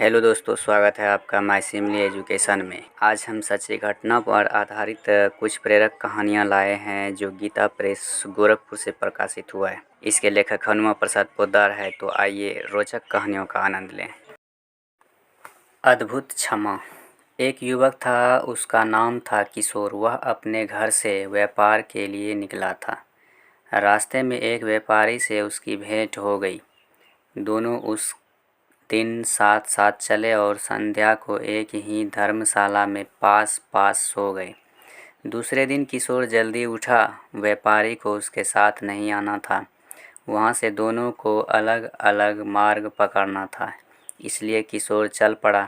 Hello दोस्तों, स्वागत है आपका माय सिमली एजुकेशन में। आज हम सच्ची घटना पर आधारित कुछ प्रेरक कहानियां लाए हैं जो गीता प्रेस गोरखपुर से प्रकाशित हुआ है। इसके लेखक हनुमा प्रसाद पोद्दार है। तो आइए रोचक कहानियों का आनंद लें। अद्भुत क्षमा। एक युवक था, उसका नाम था किशोर। वह अपने घर से व्यापार के लिए निकला था। रास्ते में एक व्यापारी से उसकी भेंट हो गई। दोनों उस दिन साथ साथ चले और संध्या को एक ही धर्मशाला में पास पास सो गए। दूसरे दिन किशोर जल्दी उठा। व्यापारी को उसके साथ नहीं आना था। वहाँ से दोनों को अलग अलग मार्ग पकड़ना था, इसलिए किशोर चल पड़ा।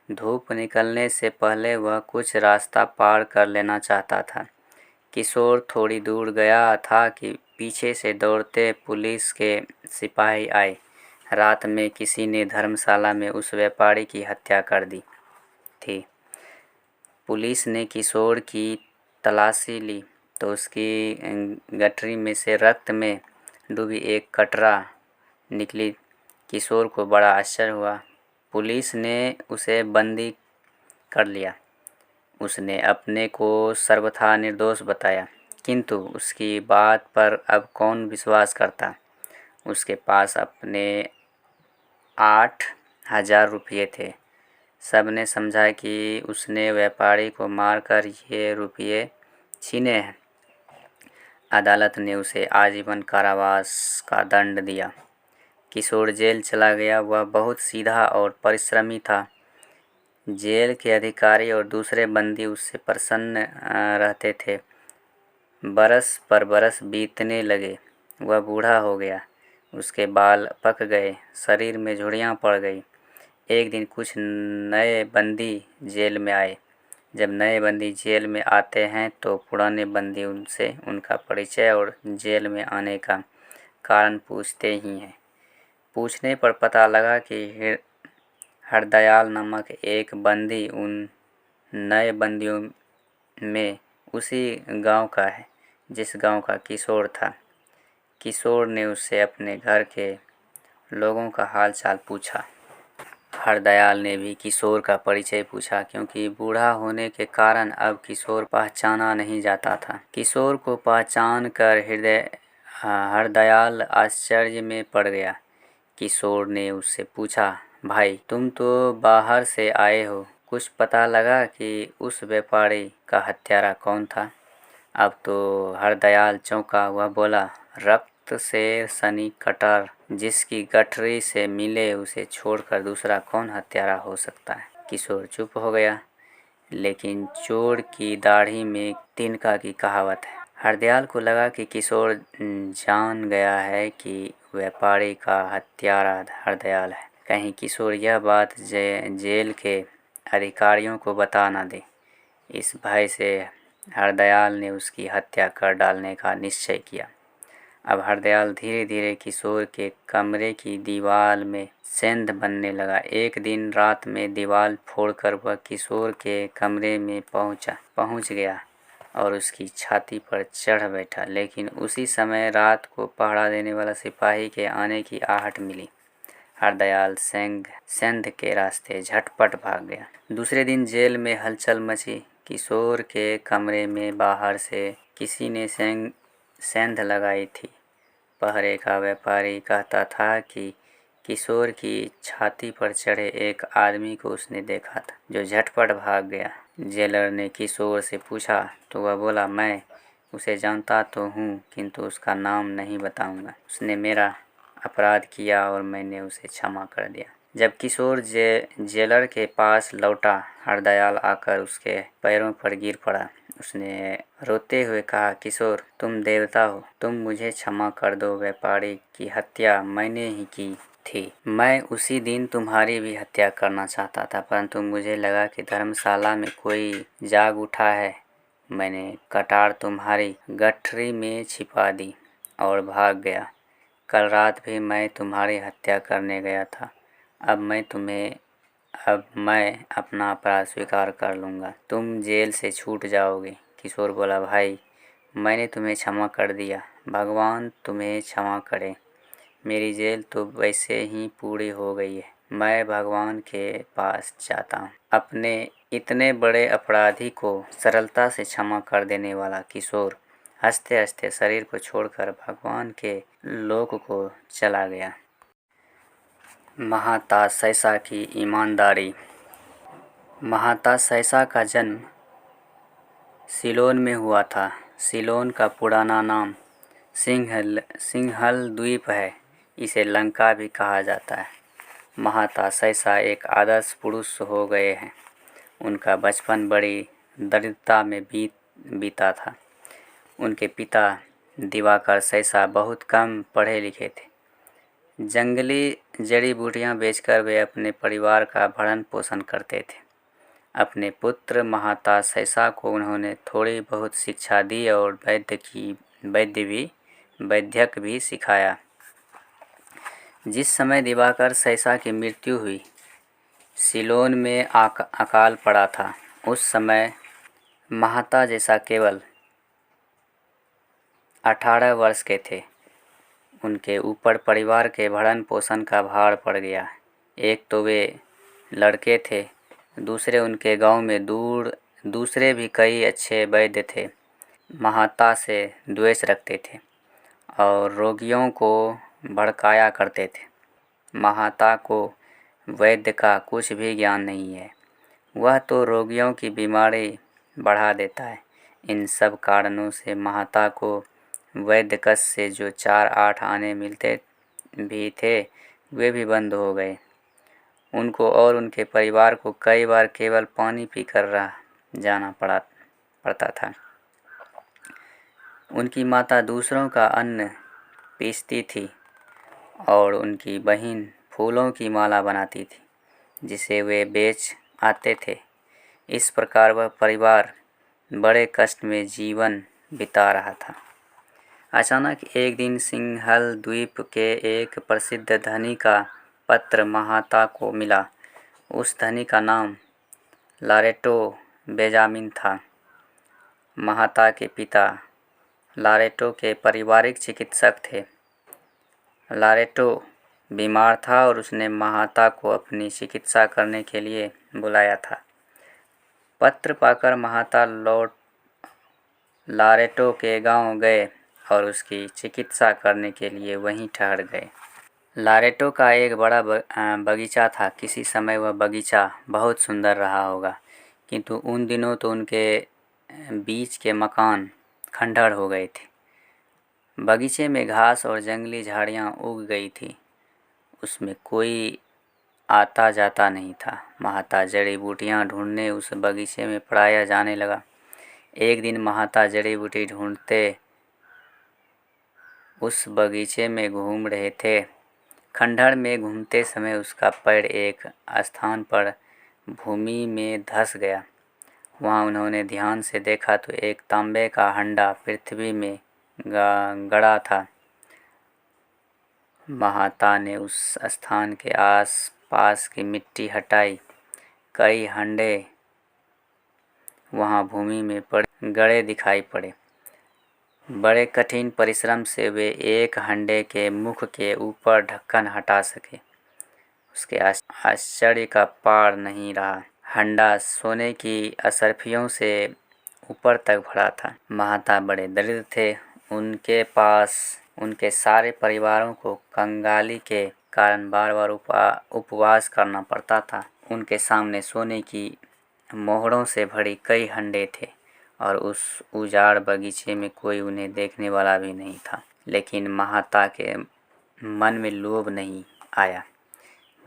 धूप निकलने से पहले वह कुछ रास्ता पार कर लेना चाहता था। किशोर थोड़ी दूर गया था कि पीछे से दौड़ते पुलिस के सिपाही आए। रात में किसी ने धर्मशाला में उस व्यापारी की हत्या कर दी थी। पुलिस ने किशोर की तलाशी ली तो उसकी गठरी में से रक्त में डूबी एक कटरा निकली। किशोर को बड़ा आश्चर्य हुआ। पुलिस ने उसे बंदी कर लिया। उसने अपने को सर्वथा निर्दोष बताया, किंतु उसकी बात पर अब कौन विश्वास करता। उसके पास अपने 8,000 रुपये थे। सबने समझा कि उसने व्यापारी को मारकर ये रुपये छीने हैं। अदालत ने उसे आजीवन कारावास का दंड दिया। किशोर जेल चला गया। वह बहुत सीधा और परिश्रमी था। जेल के अधिकारी और दूसरे बंदी उससे प्रसन्न रहते थे। बरस पर बरस बीतने लगे। वह बूढ़ा हो गया। उसके बाल पक गए, शरीर में झुर्रियाँ पड़ गई। एक दिन कुछ नए बंदी जेल में आए। जब नए बंदी जेल में आते हैं तो पुराने बंदी उनसे उनका परिचय और जेल में आने का कारण पूछते ही हैं। पूछने पर पता लगा कि हरदयाल नामक एक बंदी उन नए बंदियों में उसी गांव का है जिस गांव का किशोर था। किशोर ने उससे अपने घर के लोगों का हाल चाल पूछा। हरदयाल ने भी किशोर का परिचय पूछा, क्योंकि बूढ़ा होने के कारण अब किशोर पहचाना नहीं जाता था। किशोर को पहचान कर हरदयाल आश्चर्य में पड़ गया। किशोर ने उससे पूछा, भाई तुम तो बाहर से आए हो, कुछ पता लगा कि उस व्यापारी का हत्यारा कौन था? अब तो हरदयाल चौंका। वह बोला, रक्त से सनी कटर जिसकी गठरी से मिले उसे छोड़कर दूसरा कौन हत्यारा हो सकता है? किशोर चुप हो गया। लेकिन चोर की दाढ़ी में तिनका की कहावत है। हरदयाल को लगा कि किशोर जान गया है कि व्यापारी का हत्यारा हरदयाल है। कहीं किशोर यह बात जेल के अधिकारियों को बता न दे। इस भय से हरदयाल ने उसकी हत्या कर डालने का निश्चय किया। अब हरदयाल धीरे धीरे किशोर के कमरे की दीवार में सेंध बनने लगा। एक दिन रात में दीवार फोड़कर वह किशोर के कमरे में पहुंच गया और उसकी छाती पर चढ़ बैठा। लेकिन उसी समय रात को पहरा देने वाला सिपाही के आने की आहट मिली। हरदयाल सेंध के रास्ते झटपट भाग गया। दूसरे दिन जेल में हलचल मची। किशोर के कमरे में बाहर से किसी ने सेंध लगाई थी। पहरे का व्यापारी कहता था कि किशोर की छाती पर चढ़े एक आदमी को उसने देखा था, जो झटपट भाग गया। जेलर ने किशोर से पूछा तो वह बोला, मैं उसे जानता तो हूँ, किंतु उसका नाम नहीं बताऊंगा। उसने मेरा अपराध किया और मैंने उसे क्षमा कर दिया। जब किशोर जेलर के पास लौटा, हरदयाल आकर उसके पैरों पर गिर पड़ा। उसने रोते हुए कहा, किशोर तुम देवता हो, तुम मुझे क्षमा कर दो। व्यापारी की हत्या मैंने ही की थी। मैं उसी दिन तुम्हारी भी हत्या करना चाहता था, परंतु मुझे लगा कि धर्मशाला में कोई जाग उठा है। मैंने कटार तुम्हारी गठरी में छिपा दी और भाग गया। कल रात भी मैं तुम्हारी हत्या करने गया था। अब मैं अपना अपराध स्वीकार कर लूँगा। तुम जेल से छूट जाओगे। किशोर बोला, भाई मैंने तुम्हें क्षमा कर दिया, भगवान तुम्हें क्षमा करे। मेरी जेल तो वैसे ही पूरी हो गई है। मैं भगवान के पास जाता हूँ। अपने इतने बड़े अपराधी को सरलता से क्षमा कर देने वाला किशोर हंसते हंसते शरीर को छोड़कर भगवान के लोक को चला गया। महाता सैसा की ईमानदारी। महाता सैसा का जन्म सिलोन में हुआ था। सिलोन का पुराना नाम सिंहल द्वीप है। इसे लंका भी कहा जाता है। महाता सैसा एक आदर्श पुरुष हो गए हैं। उनका बचपन बड़ी दरिद्रता में बीता था। उनके पिता दिवाकर सैसा बहुत कम पढ़े लिखे थे। जंगली जड़ी बूटियां बेचकर वे अपने परिवार का भरण पोषण करते थे। अपने पुत्र महाता सैसा को उन्होंने थोड़ी बहुत शिक्षा दी और वैद्यक भी सिखाया। जिस समय दिवाकर सैसा की मृत्यु हुई, सिलोन में अकाल पड़ा था। उस समय महाता जैसा केवल 18 वर्ष के थे। उनके ऊपर परिवार के भरण पोषण का भार पड़ गया। एक तो वे लड़के थे, दूसरे उनके गांव में दूसरे भी कई अच्छे वैद्य थे। महाता से द्वेष रखते थे और रोगियों को भड़काया करते थे। महाता को वैद्य का कुछ भी ज्ञान नहीं है। वह तो रोगियों की बीमारी बढ़ा देता है। इन सब कारणों से महाता को वैद्यकश से जो 4-8 आने मिलते भी थे, वे भी बंद हो गए। उनको और उनके परिवार को कई बार केवल पानी पीकर जाना पड़ता था। उनकी माता दूसरों का अन्न पीसती थी और उनकी बहन फूलों की माला बनाती थी, जिसे वे बेच आते थे। इस प्रकार वह परिवार बड़े कष्ट में जीवन बिता रहा था। अचानक एक दिन सिंहल द्वीप के एक प्रसिद्ध धनी का पत्र महाता को मिला। उस धनी का नाम लारेटो बेंजामिन था। महाता के पिता लारेटो के पारिवारिक चिकित्सक थे। लारेटो बीमार था और उसने महाता को अपनी चिकित्सा करने के लिए बुलाया था। पत्र पाकर महाता लारेटो के गांव गए और उसकी चिकित्सा करने के लिए वहीं ठहर गए। लारेटो का एक बड़ा बगीचा था। किसी समय वह बगीचा बहुत सुंदर रहा होगा, किंतु उन दिनों तो उनके बीच के मकान खंडहर हो गए थे। बगीचे में घास और जंगली झाड़ियां उग गई थी। उसमें कोई आता जाता नहीं था। महाता जड़ी बूटियां ढूंढने उस बगीचे में पड़ाया जाने लगा। एक दिन महाता जड़ी बूटी ढूंढते उस बगीचे में घूम रहे थे। खंडहर में घूमते समय उसका पैर एक स्थान पर भूमि में धंस गया। वहाँ उन्होंने ध्यान से देखा तो एक तांबे का हंडा पृथ्वी में गड़ा था। महाता ने उस स्थान के आस पास की मिट्टी हटाई। कई हंडे वहाँ भूमि में गड़े दिखाई पड़े। बड़े कठिन परिश्रम से वे एक हंडे के मुख के ऊपर ढक्कन हटा सके। उसके आश्चर्य का पार नहीं रहा। हंडा सोने की असरफियों से ऊपर तक भरा था। महाता बड़े दरिद्र थे। उनके पास उनके सारे परिवारों को कंगाली के कारण बार बार उपवास करना पड़ता था। उनके सामने सोने की मोहरों से भरी कई हंडे थे और उस उजाड़ बगीचे में कोई उन्हें देखने वाला भी नहीं था। लेकिन महाता के मन में लोभ नहीं आया।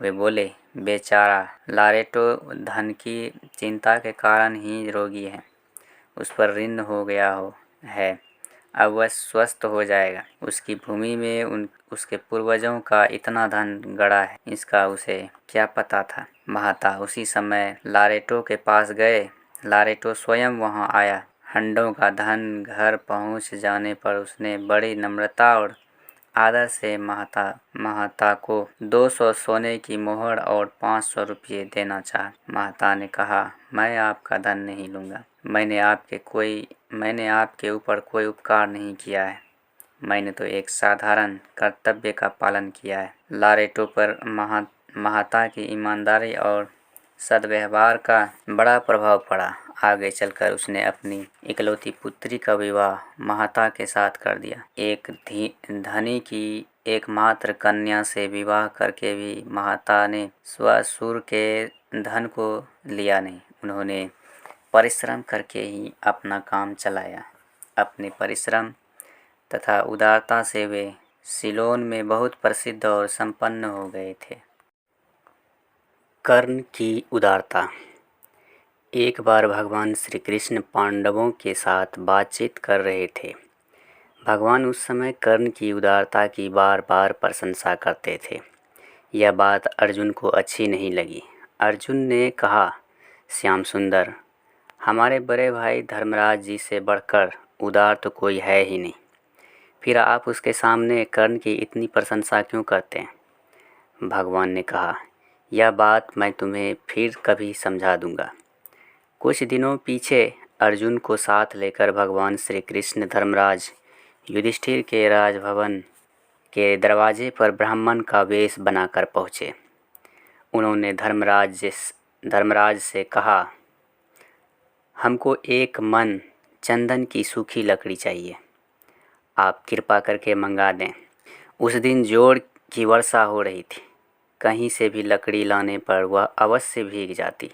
वे बोले, बेचारा लारेटो धन की चिंता के कारण ही रोगी है। उस पर ऋण हो गया है। अब वह स्वस्थ हो जाएगा। उसकी भूमि में उसके पूर्वजों का इतना धन गड़ा है, इसका उसे क्या पता था। महाता उसी समय लारेटो के पास गए। लारेटो स्वयं वहां आया। हंडों का धन घर पहुंच जाने पर उसने बड़ी नम्रता और आदर से महाता को 200 सोने की मोहर और 500 रुपये देना चाहा। महाता ने कहा, मैं आपका धन नहीं लूँगा। मैंने आपके ऊपर कोई उपकार नहीं किया है। मैंने तो एक साधारण कर्तव्य का पालन किया है। लारेटो पर महाता की ईमानदारी और सद्व्यवहार का बड़ा प्रभाव पड़ा। आगे चलकर उसने अपनी इकलौती पुत्री का विवाह महाता के साथ कर दिया। एक धनी की एकमात्र कन्या से विवाह करके भी महाता ने ससुर के धन को लिया नहीं। उन्होंने परिश्रम करके ही अपना काम चलाया। अपने परिश्रम तथा उदारता से वे सिलोन में बहुत प्रसिद्ध और संपन्न हो गए थे। कर्ण की उदारता। एक बार भगवान श्री कृष्ण पांडवों के साथ बातचीत कर रहे थे। भगवान उस समय कर्ण की उदारता की बार बार प्रशंसा करते थे। यह बात अर्जुन को अच्छी नहीं लगी। अर्जुन ने कहा, श्याम सुंदर, हमारे बड़े भाई धर्मराज जी से बढ़कर उदार तो कोई है ही नहीं, फिर आप उसके सामने कर्ण की इतनी प्रशंसा क्यों करते हैं। भगवान ने कहा, यह बात मैं तुम्हें फिर कभी समझा दूंगा। कुछ दिनों पीछे अर्जुन को साथ लेकर भगवान श्री कृष्ण धर्मराज युधिष्ठिर के राजभवन के दरवाजे पर ब्राह्मण का वेश बनाकर पहुँचे। उन्होंने धर्मराज से कहा, हमको एक मन चंदन की सूखी लकड़ी चाहिए, आप कृपा करके मंगा दें। उस दिन जोर की वर्षा हो रही थी। कहीं से भी लकड़ी लाने पर वह अवश्य भीग जाती।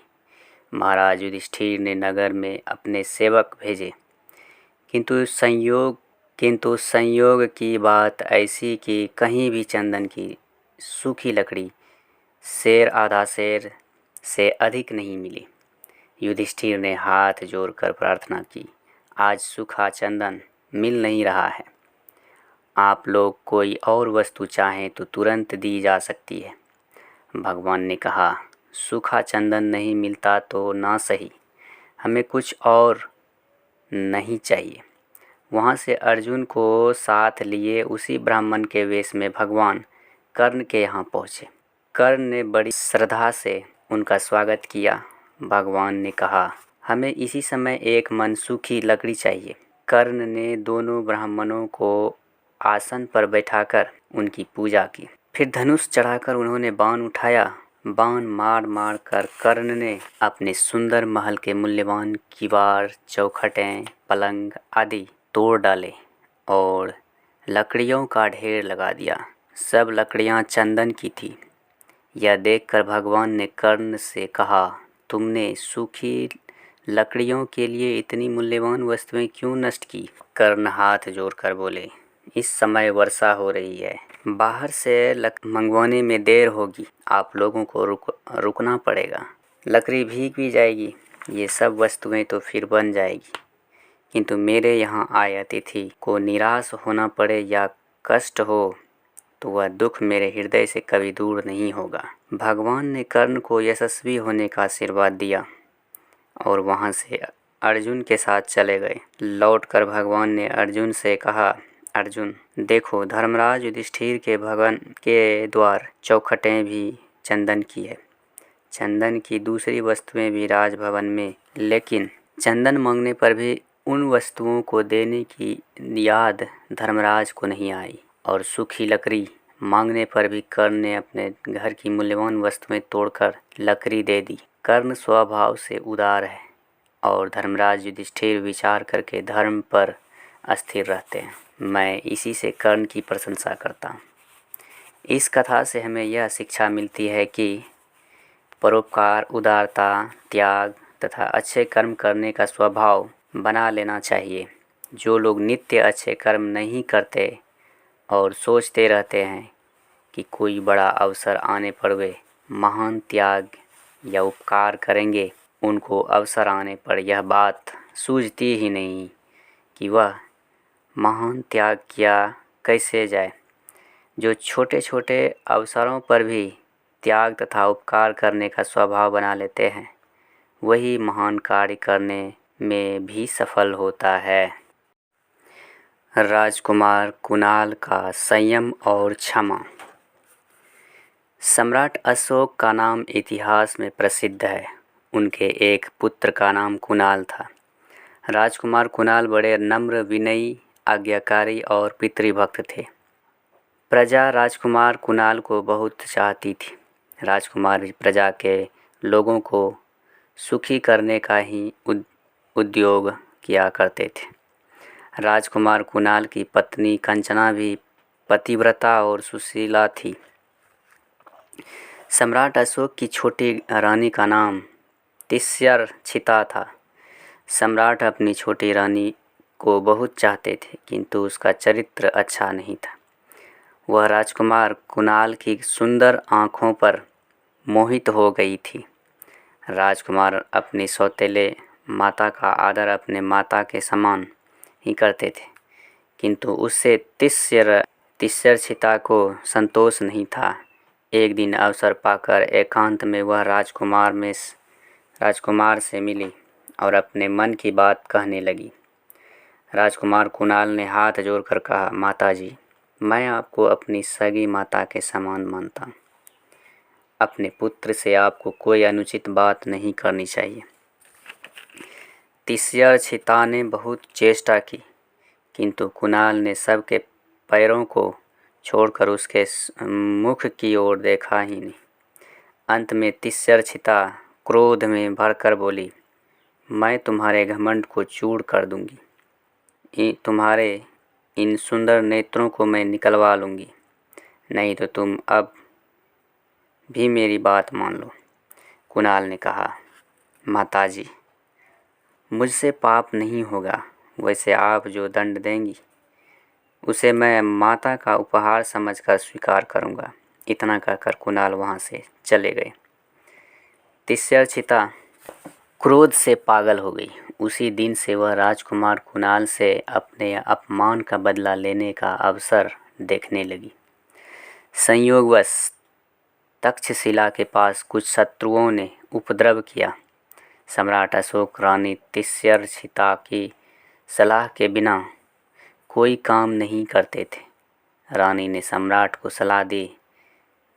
महाराज युधिष्ठिर ने नगर में अपने सेवक भेजे, किंतु संयोग की बात ऐसी कि कहीं भी चंदन की सूखी लकड़ी सेर आधा सेर से अधिक नहीं मिली। युधिष्ठिर ने हाथ जोड़कर प्रार्थना की, आज सूखा चंदन मिल नहीं रहा है। आप लोग कोई और वस्तु चाहें तो तुरंत दी जा सकती है। भगवान ने कहा, सूखा चंदन नहीं मिलता तो ना सही, हमें कुछ और नहीं चाहिए। वहाँ से अर्जुन को साथ लिए उसी ब्राह्मण के वेश में भगवान कर्ण के यहाँ पहुँचे। कर्ण ने बड़ी श्रद्धा से उनका स्वागत किया। भगवान ने कहा, हमें इसी समय एक मन सूखी लकड़ी चाहिए। कर्ण ने दोनों ब्राह्मणों को आसन पर बैठाकर उनकी पूजा की। फिर धनुष चढ़ाकर उन्होंने बाण उठाया। बाण मार मार कर कर्ण ने अपने सुंदर महल के मूल्यवान किवाड़, चौखटें, पलंग आदि तोड़ डाले और लकड़ियों का ढेर लगा दिया। सब लकड़ियां चंदन की थी। यह देखकर भगवान ने कर्ण से कहा, तुमने सूखी लकड़ियों के लिए इतनी मूल्यवान वस्तुएं क्यों नष्ट की। कर्ण हाथ जोड़कर बोले, इस समय वर्षा हो रही है, बाहर से मंगवाने में देर होगी, आप लोगों को रुकना पड़ेगा, लकड़ी भीग भी जाएगी, ये सब वस्तुएं तो फिर बन जाएगी, किंतु मेरे यहाँ आए अतिथि को निराश होना पड़े या कष्ट हो तो वह दुख मेरे हृदय से कभी दूर नहीं होगा। भगवान ने कर्ण को यशस्वी होने का आशीर्वाद दिया और वहाँ से अर्जुन के साथ चले गए। लौटकर भगवान ने अर्जुन से कहा, अर्जुन देखो, धर्मराज युधिष्ठिर के भवन के द्वार चौखटें भी चंदन की है, चंदन की दूसरी वस्तुएं भी राजभवन में, लेकिन चंदन मांगने पर भी उन वस्तुओं को देने की याद धर्मराज को नहीं आई और सूखी लकड़ी मांगने पर भी कर्ण ने अपने घर की मूल्यवान वस्तुएं तोड़कर लकड़ी दे दी। कर्ण स्वभाव से उदार है और धर्मराज युधिष्ठिर विचार करके धर्म पर अस्थिर रहते हैं। मैं इसी से कर्ण की प्रशंसा करता हूँ। इस कथा से हमें यह शिक्षा मिलती है कि परोपकार, उदारता, त्याग तथा अच्छे कर्म करने का स्वभाव बना लेना चाहिए। जो लोग नित्य अच्छे कर्म नहीं करते और सोचते रहते हैं कि कोई बड़ा अवसर आने पर वे महान त्याग या उपकार करेंगे, उनको अवसर आने पर यह बात सूझती ही नहीं कि वह महान त्याग किया कैसे जाए। जो छोटे छोटे अवसरों पर भी त्याग तथा उपकार करने का स्वभाव बना लेते हैं, वही महान कार्य करने में भी सफल होता है। राजकुमार कुणाल का संयम और क्षमा। सम्राट अशोक का नाम इतिहास में प्रसिद्ध है। उनके एक पुत्र का नाम कुणाल था। राजकुमार कुणाल बड़े नम्र, विनयी, आज्ञाकारी और पितृभक्त थे। प्रजा राजकुमार कुणाल को बहुत चाहती थी। राजकुमार प्रजा के लोगों को सुखी करने का ही उद्योग किया करते थे। राजकुमार कुणाल की पत्नी कंचना भी पतिव्रता और सुशीला थी। सम्राट अशोक की छोटी रानी का नाम तिष्यर्चिता था। सम्राट अपनी छोटी रानी को बहुत चाहते थे, किंतु उसका चरित्र अच्छा नहीं था। वह राजकुमार कुणाल की सुंदर आँखों पर मोहित हो गई थी। राजकुमार अपनी सौतेले माता का आदर अपने माता के समान ही करते थे, किंतु उससे तिष्यर्चिता को संतोष नहीं था। एक दिन अवसर पाकर एकांत में वह राजकुमार से मिली और अपने मन की बात कहने लगी। राजकुमार कुणाल ने हाथ जोड़कर कहा, माताजी, मैं आपको अपनी सगी माता के समान मानता हूँ। अपने पुत्र से आपको कोई अनुचित बात नहीं करनी चाहिए। तिष्यर्चिता ने बहुत चेष्टा की, किंतु कुणाल ने सबके पैरों को छोड़कर उसके मुख की ओर देखा ही नहीं। अंत में तिष्यर्चिता क्रोध में भरकर बोली, मैं तुम्हारे घमंड को चूर कर दूंगी। तुम्हारे इन सुंदर नेत्रों को मैं निकलवा लूँगी, नहीं तो तुम अब भी मेरी बात मान लो। कुणाल ने कहा, माताजी, मुझसे पाप नहीं होगा, वैसे आप जो दंड देंगी उसे मैं माता का उपहार समझकर स्वीकार करूँगा। इतना कहकर कुणाल वहाँ से चले गए। तिष्यर्चिता क्रोध से पागल हो गई। उसी दिन से वह राजकुमार कुणाल से अपने अपमान का बदला लेने का अवसर देखने लगी। संयोगवश तक्षशिला के पास कुछ शत्रुओं ने उपद्रव किया। सम्राट अशोक रानी तिष्यर्चिता की सलाह के बिना कोई काम नहीं करते थे। रानी ने सम्राट को सलाह दी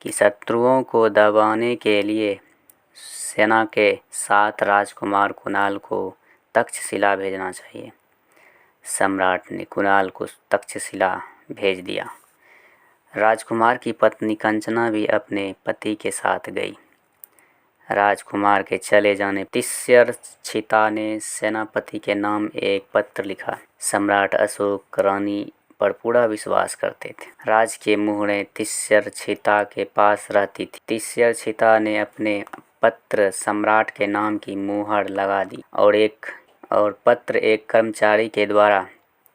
कि शत्रुओं को दबाने के लिए सेना के साथ राजकुमार कुणाल को तक्षशिला भेजना चाहिए। सम्राट ने कुणाल को तक्षशिला भेज दिया। राजकुमार की पत्नी कंचना भी अपने पति के साथ गई। राजकुमार के चले जाने तिष्यर्चिता ने सेनापति के नाम एक पत्र लिखा। सम्राट अशोक रानी पर पूरा विश्वास करते थे। राज के मुहरें तिष्यर्चिता के पास रहती थी। तिष्यर्चिता ने अपने पत्र सम्राट के नाम की मुहर लगा दी और पत्र एक कर्मचारी के द्वारा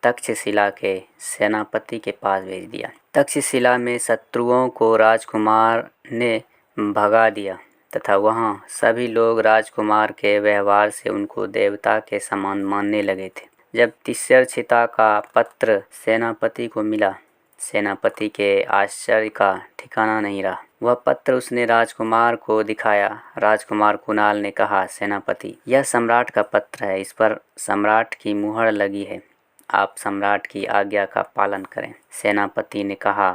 तक्षशिला के सेनापति के पास भेज दिया। तक्षशिला में शत्रुओं को राजकुमार ने भगा दिया तथा वहाँ सभी लोग राजकुमार के व्यवहार से उनको देवता के समान मानने लगे थे। जब तिष्यर्चिता का पत्र सेनापति को मिला, सेनापति के आश्चर्य का ठिकाना नहीं रहा। वह पत्र उसने राजकुमार को दिखाया। राजकुमार कुणाल ने कहा, सेनापति, यह सम्राट का पत्र है, इस पर सम्राट की मुहर लगी है, आप सम्राट की आज्ञा का पालन करें। सेनापति ने कहा,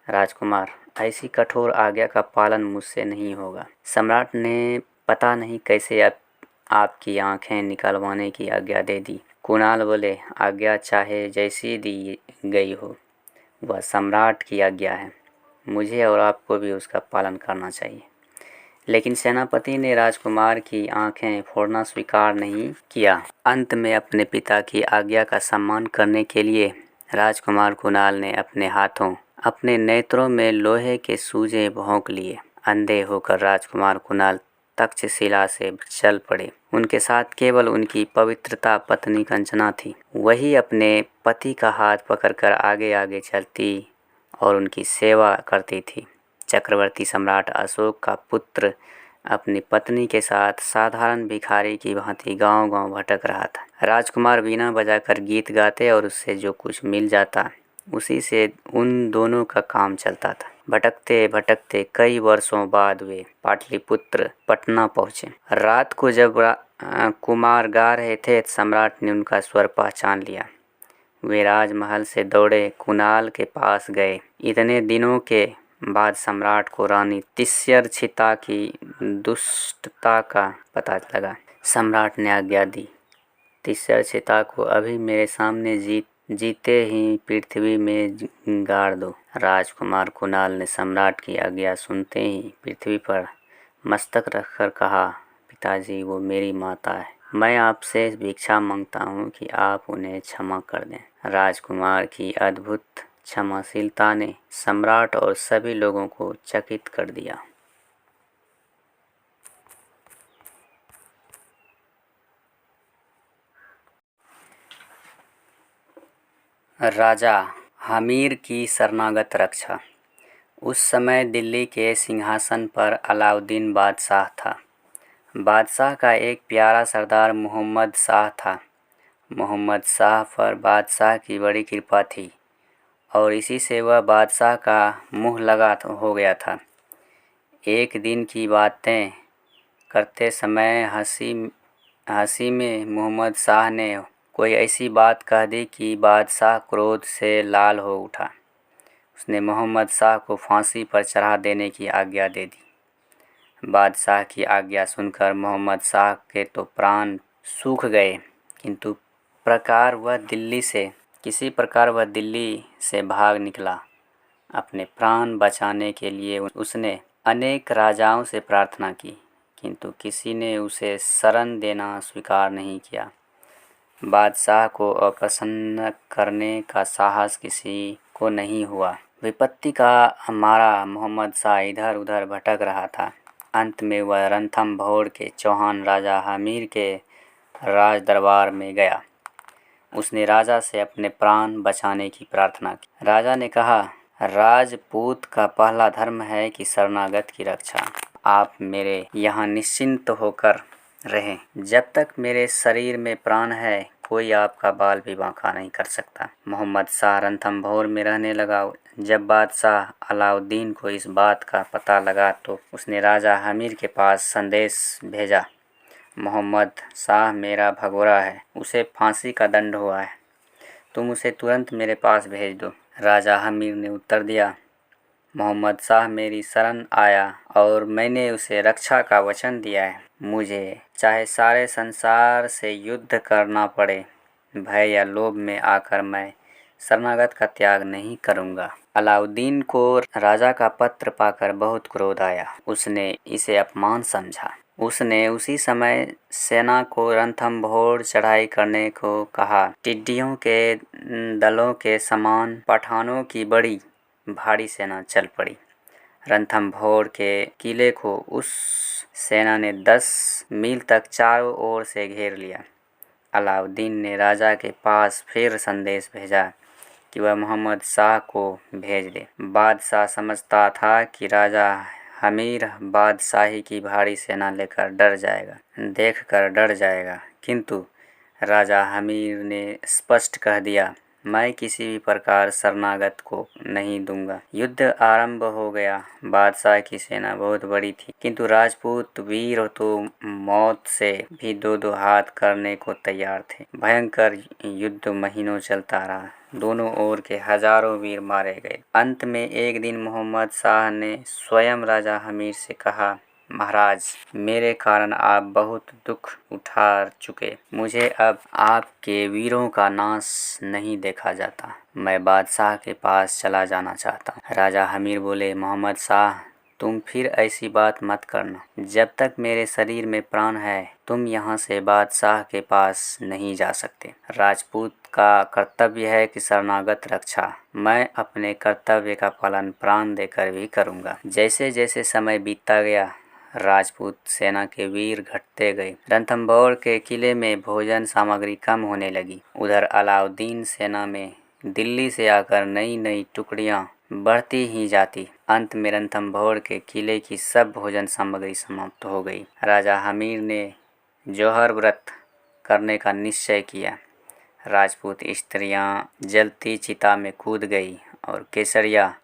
राजकुमार, ऐसी कठोर आज्ञा का पालन मुझसे नहीं होगा। सम्राट ने पता नहीं कैसे आपकी आंखें निकलवाने की आज्ञा दे दी। कुणाल बोले, आज्ञा चाहे जैसी दी गई हो, वह सम्राट की आज्ञा है, मुझे और आपको भी उसका पालन करना चाहिए। लेकिन सेनापति ने राजकुमार की आंखें फोड़ना स्वीकार नहीं किया। अंत में अपने पिता की आज्ञा का सम्मान करने के लिए राजकुमार कुणाल ने अपने हाथों अपने नेत्रों में लोहे के सूजे भोंक लिए। अंधे होकर राजकुमार कुणाल तक्षशिला से चल पड़े। उनके साथ केवल उनकी पवित्रता पत्नी कंचना थी। वही अपने पति का हाथ पकड़कर आगे आगे चलती और उनकी सेवा करती थी। चक्रवर्ती सम्राट अशोक का पुत्र अपनी पत्नी के साथ साधारण भिखारी की भांति गांव-गांव भटक रहा था। राजकुमार वीणा बजाकर गीत गाते और उससे जो कुछ मिल जाता उसी से उन दोनों का काम चलता था। भटकते भटकते कई वर्षों बाद वे पाटलिपुत्र पटना पहुँचे। रात को जब कुमार गा रहे थे, सम्राट ने उनका स्वर पहचान लिया। वे राजमहल से दौड़े कुणाल के पास गए। इतने दिनों के बाद सम्राट को रानी तिष्यर्चिता की दुष्टता का पता लगा। सम्राट ने आज्ञा दी, तिष्यर्चिता को अभी मेरे सामने जीते ही पृथ्वी में गाड़ दो। राजकुमार कुणाल ने सम्राट की आज्ञा सुनते ही पृथ्वी पर मस्तक रखकर कहा, पिताजी, वो मेरी माता है। मैं आपसे भिक्षा मांगता हूँ कि आप उन्हें क्षमा कर दें। राजकुमार की अद्भुत क्षमाशीलता ने सम्राट और सभी लोगों को चकित कर दिया। राजा हमीर की शरणागत रक्षा। उस समय दिल्ली के सिंहासन पर अलाउद्दीन बादशाह था। बादशाह का एक प्यारा सरदार मोहम्मद शाह था। मोहम्मद शाह पर बादशाह की बड़ी कृपा थी और इसी से वह बादशाह का मुँह लगा हो गया था। एक दिन की बातें करते समय हंसी में मोहम्मद शाह ने कोई ऐसी बात कह दी कि बादशाह क्रोध से लाल हो उठा। उसने मोहम्मद शाह को फांसी पर चढ़ा देने की आज्ञा दे दी। बादशाह की आज्ञा सुनकर मोहम्मद शाह के तो प्राण सूख गए, किंतु किसी प्रकार वह दिल्ली से भाग निकला। अपने प्राण बचाने के लिए उसने अनेक राजाओं से प्रार्थना की, किंतु किसी ने उसे शरण देना स्वीकार नहीं किया। बादशाह को अप्रसन्न करने का साहस किसी को नहीं हुआ। विपत्ति का मारा मोहम्मद शाह इधर उधर भटक रहा था। अंत में वह रणथंभौर के चौहान राजा हमीर के राज दरबार में गया। उसने राजा से अपने प्राण बचाने की प्रार्थना की। राजा ने कहा, राजपूत का पहला धर्म है कि शरणागत की रक्षा। आप मेरे यहाँ निश्चिंत होकर रहें। जब तक मेरे शरीर में प्राण है, कोई आपका बाल भी बांका नहीं कर सकता। मोहम्मद शाह रणथंभौर में रहने लगा। जब बादशाह अलाउद्दीन को इस बात का पता लगा तो उसने राजा हमीर के पास संदेश भेजा, मोहम्मद शाह मेरा भगोड़ा है, उसे फांसी का दंड हुआ है, तुम उसे तुरंत मेरे पास भेज दो। राजा हमीर ने उत्तर दिया, मोहम्मद शाह मेरी शरण आया और मैंने उसे रक्षा का वचन दिया है। मुझे चाहे सारे संसार से युद्ध करना पड़े, भय या लोभ में आकर मैं शरणागत का त्याग नहीं करूँगा। अलाउद्दीन को राजा का पत्र पाकर बहुत क्रोध आया। उसने इसे अपमान समझा। उसने उसी समय सेना को रणथंभौर चढ़ाई करने को कहा। टिड्डियों के दलों के समान पठानों की बड़ी भारी सेना चल पड़ी। रणथंभौर के किले को उस सेना ने 10 मील तक चारों ओर से घेर लिया। अलाउद्दीन ने राजा के पास फिर संदेश भेजा कि वह मोहम्मद शाह को भेज दे। बादशाह समझता था कि राजा हमीर बादशाही की भारी सेना लेकर देखकर डर जाएगा, किंतु राजा हमीर ने स्पष्ट कह दिया, मैं किसी भी प्रकार शरणागत को नहीं दूंगा। युद्ध आरंभ हो गया। बादशाह की सेना बहुत बड़ी थी, किंतु राजपूत वीर तो मौत से भी दो हाथ करने को तैयार थे। भयंकर युद्ध महीनों चलता रहा। दोनों ओर के हजारों वीर मारे गए। अंत में एक दिन मोहम्मद शाह ने स्वयं राजा हमीर से कहा, महाराज, मेरे कारण आप बहुत दुख उठा चुके। मुझे अब आपके वीरों का नाश नहीं देखा जाता। मैं बादशाह के पास चला जाना चाहता हूँ। राजा हमीर बोले, मोहम्मद शाह, तुम फिर ऐसी बात मत करना। जब तक मेरे शरीर में प्राण है, तुम यहाँ से बादशाह के पास नहीं जा सकते। राजपूत का कर्तव्य है कि शरणागत रक्षा। मैं अपने कर्तव्य का पालन प्राण देकर भी करूँगा। जैसे जैसे समय बीतता गया, राजपूत सेना के वीर घटते गए। रणथंभौर के किले में भोजन सामग्री कम होने लगी। उधर अलाउद्दीन सेना में दिल्ली से आकर नई नई टुकड़ियां बढ़ती ही जाती। अंत में रणथंभौर के किले की सब भोजन सामग्री समाप्त हो गई। राजा हमीर ने जौहर व्रत करने का निश्चय किया। राजपूत स्त्रियां जलती चिता में कूद गई और केसरिया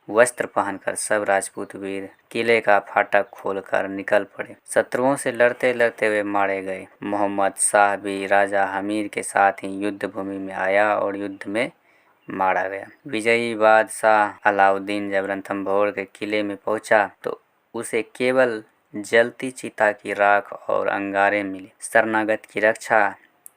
वस्त्र पहनकर सब राजपूत वीर किले का फाटक खोलकर निकल पड़े। शत्रुओं से लड़ते लड़ते वे मारे गए। मोहम्मद शाह भी राजा हमीर के साथ ही युद्ध भूमि में आया और युद्ध में मारा गया। विजयी बादशाह अलाउद्दीन जब रणथंभौर के किले में पहुंचा तो उसे केवल जलती चिता की राख और अंगारे मिले। शरणागत की रक्षा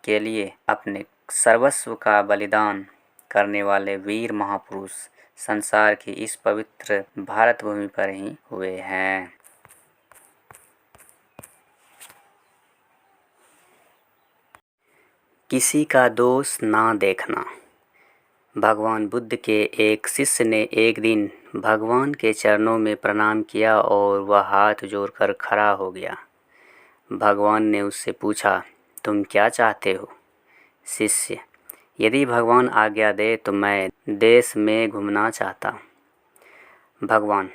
के लिए अपने सर्वस्व का बलिदान करने वाले वीर महापुरुष संसार की इस पवित्र भारत भूमि पर ही हुए हैं। किसी का दोष ना देखना। भगवान बुद्ध के एक शिष्य ने एक दिन भगवान के चरणों में प्रणाम किया और वह हाथ जोड़कर खड़ा हो गया। भगवान ने उससे पूछा, तुम क्या चाहते हो? शिष्य, यदि भगवान आज्ञा दे तो मैं देश में घूमना चाहता। भगवान,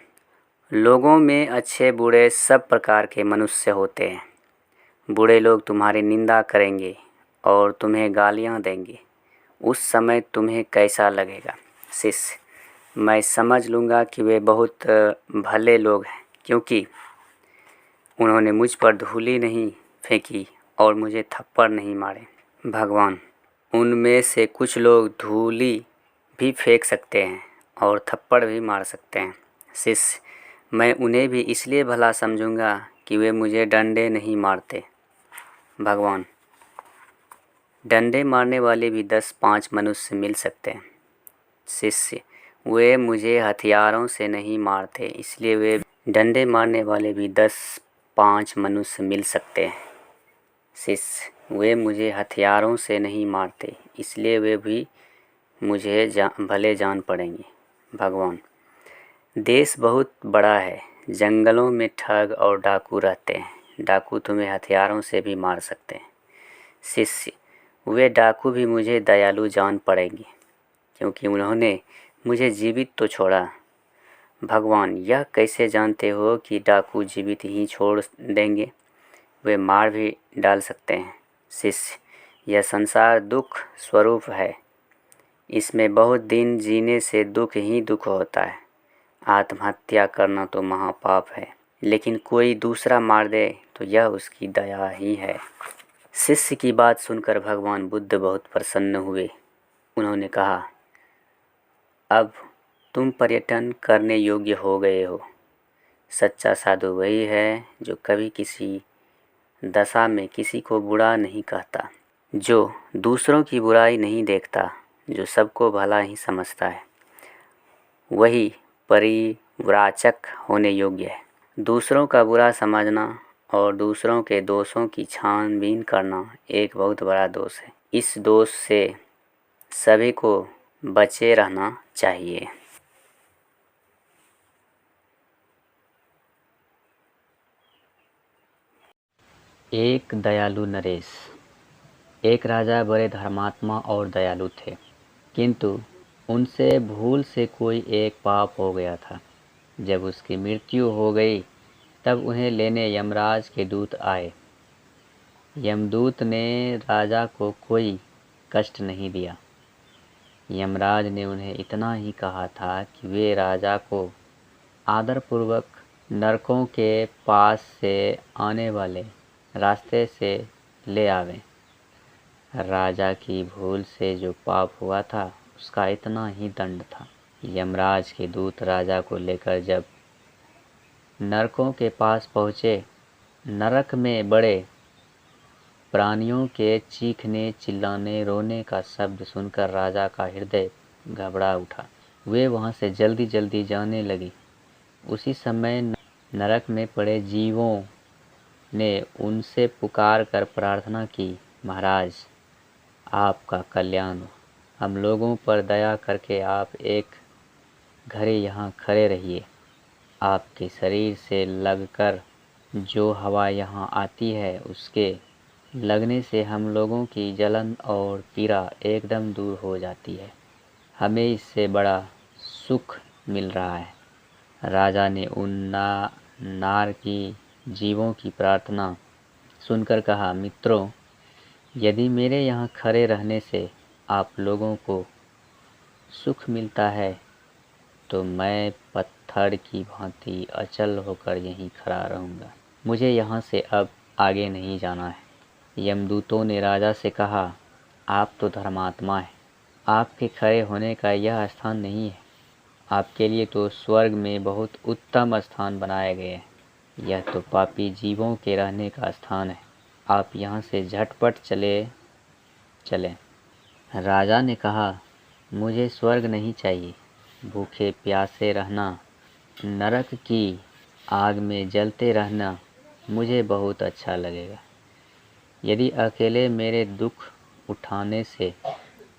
लोगों में अच्छे बुरे सब प्रकार के मनुष्य होते हैं। बुरे लोग तुम्हारी निंदा करेंगे और तुम्हें गालियाँ देंगे। उस समय तुम्हें कैसा लगेगा? शिष्य, मैं समझ लूँगा कि वे बहुत भले लोग हैं, क्योंकि उन्होंने मुझ पर धूली नहीं फेंकी और मुझे थप्पड़ नहीं मारे। भगवान, उनमें से कुछ लोग धूली भी फेंक सकते हैं और थप्पड़ भी मार सकते हैं। शिष्य, मैं उन्हें भी इसलिए भला समझूंगा कि वे मुझे डंडे नहीं मारते। भगवान, डंडे मारने वाले भी 10-5 मनुष्य मिल सकते हैं। शिष्य, वे मुझे हथियारों से नहीं मारते, इसलिए वे डंडे मारने वाले भी 10-5 मनुष्य मिल सकते हैं। शिष्य, वे मुझे हथियारों से नहीं मारते, इसलिए वे भी मुझे भले जान पड़ेंगे। भगवान, देश बहुत बड़ा है, जंगलों में ठग और डाकू रहते हैं। डाकू तुम्हें हथियारों से भी मार सकते हैं। शिष्य, वे डाकू भी मुझे दयालु जान पड़ेंगे, क्योंकि उन्होंने मुझे जीवित तो छोड़ा। भगवान, यह कैसे जानते हो कि डाकू जीवित ही छोड़ देंगे? वे मार भी डाल सकते हैं। शिष्य, यह संसार दुख स्वरूप है। इसमें बहुत दिन जीने से दुख ही दुख होता है। आत्महत्या करना तो महापाप है, लेकिन कोई दूसरा मार दे तो यह उसकी दया ही है। शिष्य की बात सुनकर भगवान बुद्ध बहुत प्रसन्न हुए। उन्होंने कहा, अब तुम पर्यटन करने योग्य हो गए हो। सच्चा साधु वही है जो कभी किसी दशा में किसी को बुरा नहीं कहता, जो दूसरों की बुराई नहीं देखता, जो सबको भला ही समझता है। वही परिव्राजक होने योग्य है। दूसरों का बुरा समझना और दूसरों के दोषों की छानबीन करना एक बहुत बड़ा दोष है। इस दोष से सभी को बचे रहना चाहिए। एक दयालु नरेश। एक राजा बड़े धर्मात्मा और दयालु थे, किंतु उनसे भूल से कोई एक पाप हो गया था। जब उसकी मृत्यु हो गई तब उन्हें लेने यमराज के दूत आए। यमदूत ने राजा को कोई कष्ट नहीं दिया। यमराज ने उन्हें इतना ही कहा था कि वे राजा को आदरपूर्वक नरकों के पास से आने वाले रास्ते से ले आवें। राजा की भूल से जो पाप हुआ था उसका इतना ही दंड था। यमराज के दूत राजा को लेकर जब नरकों के पास पहुँचे, नरक में बड़े प्राणियों के चीखने, चिल्लाने, रोने का शब्द सुनकर राजा का हृदय घबरा उठा। वे वहाँ से जल्दी जल्दी जाने लगी। उसी समय नरक में पड़े जीवों ने उनसे पुकार कर प्रार्थना की, महाराज, आपका कल्याण हो। हम लोगों पर दया करके आप एक घड़ी यहाँ खड़े रहिए। आपके शरीर से लगकर जो हवा यहाँ आती है उसके लगने से हम लोगों की जलन और पीड़ा एकदम दूर हो जाती है। हमें इससे बड़ा सुख मिल रहा है। राजा ने उन नार की जीवों की प्रार्थना सुनकर कहा, मित्रों, यदि मेरे यहाँ खड़े रहने से आप लोगों को सुख मिलता है तो मैं पत्थर की भांति अचल होकर यहीं खड़ा रहूँगा। मुझे यहाँ से अब आगे नहीं जाना है। यमदूतों ने राजा से कहा, आप तो धर्मात्मा हैं, आपके खड़े होने का यह स्थान नहीं है। आपके लिए तो स्वर्ग में बहुत उत्तम स्थान बनाए गए हैं। यह तो पापी जीवों के रहने का स्थान है। आप यहाँ से झटपट चलें। राजा ने कहा, मुझे स्वर्ग नहीं चाहिए। भूखे प्यासे रहना, नरक की आग में जलते रहना मुझे बहुत अच्छा लगेगा। यदि अकेले मेरे दुख उठाने से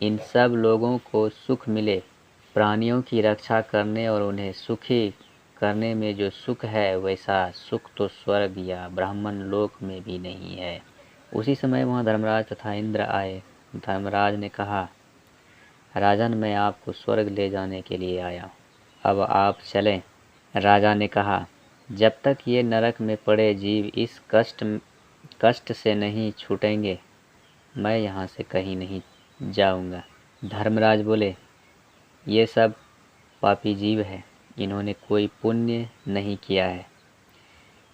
इन सब लोगों को सुख मिले, प्राणियों की रक्षा करने और उन्हें सुखी करने में जो सुख है, वैसा सुख तो स्वर्ग या ब्राह्मण लोक में भी नहीं है। उसी समय वहाँ धर्मराज तथा इंद्र आए। धर्मराज ने कहा, राजन, मैं आपको स्वर्ग ले जाने के लिए आया हूँ, अब आप चलें। राजा ने कहा, जब तक ये नरक में पड़े जीव इस कष्ट से नहीं छूटेंगे, मैं यहाँ से कहीं नहीं जाऊँगा। धर्मराज बोले, ये सब पापी जीव है, इन्होंने कोई पुण्य नहीं किया है,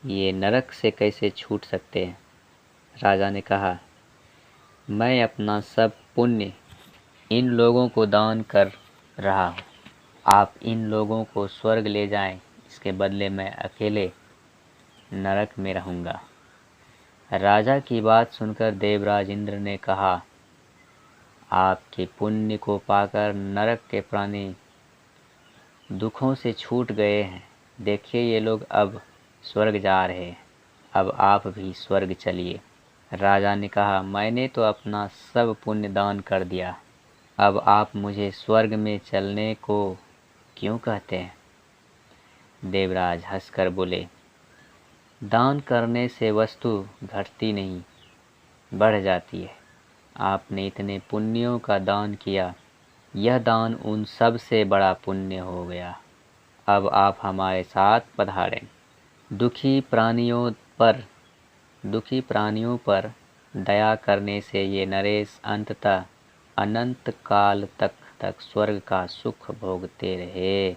ये नरक से कैसे छूट सकते हैं। राजा ने कहा, मैं अपना सब पुण्य इन लोगों को दान कर रहा हूँ, आप इन लोगों को स्वर्ग ले जाएं, इसके बदले मैं अकेले नरक में रहूँगा। राजा की बात सुनकर देवराज इंद्र ने कहा, आपके पुण्य को पाकर नरक के प्राणी दुखों से छूट गए हैं। देखिए, ये लोग अब स्वर्ग जा रहे हैं, अब आप भी स्वर्ग चलिए। राजा ने कहा, मैंने तो अपना सब पुण्य दान कर दिया, अब आप मुझे स्वर्ग में चलने को क्यों कहते हैं। देवराज हंसकर बोले, दान करने से वस्तु घटती नहीं, बढ़ जाती है। आपने इतने पुण्यों का दान किया, यह दान उन सब से बड़ा पुण्य हो गया। अब आप हमारे साथ पधारें। दुखी प्राणियों पर दया करने से ये नरेश अंततः अनंत काल तक स्वर्ग का सुख भोगते रहे।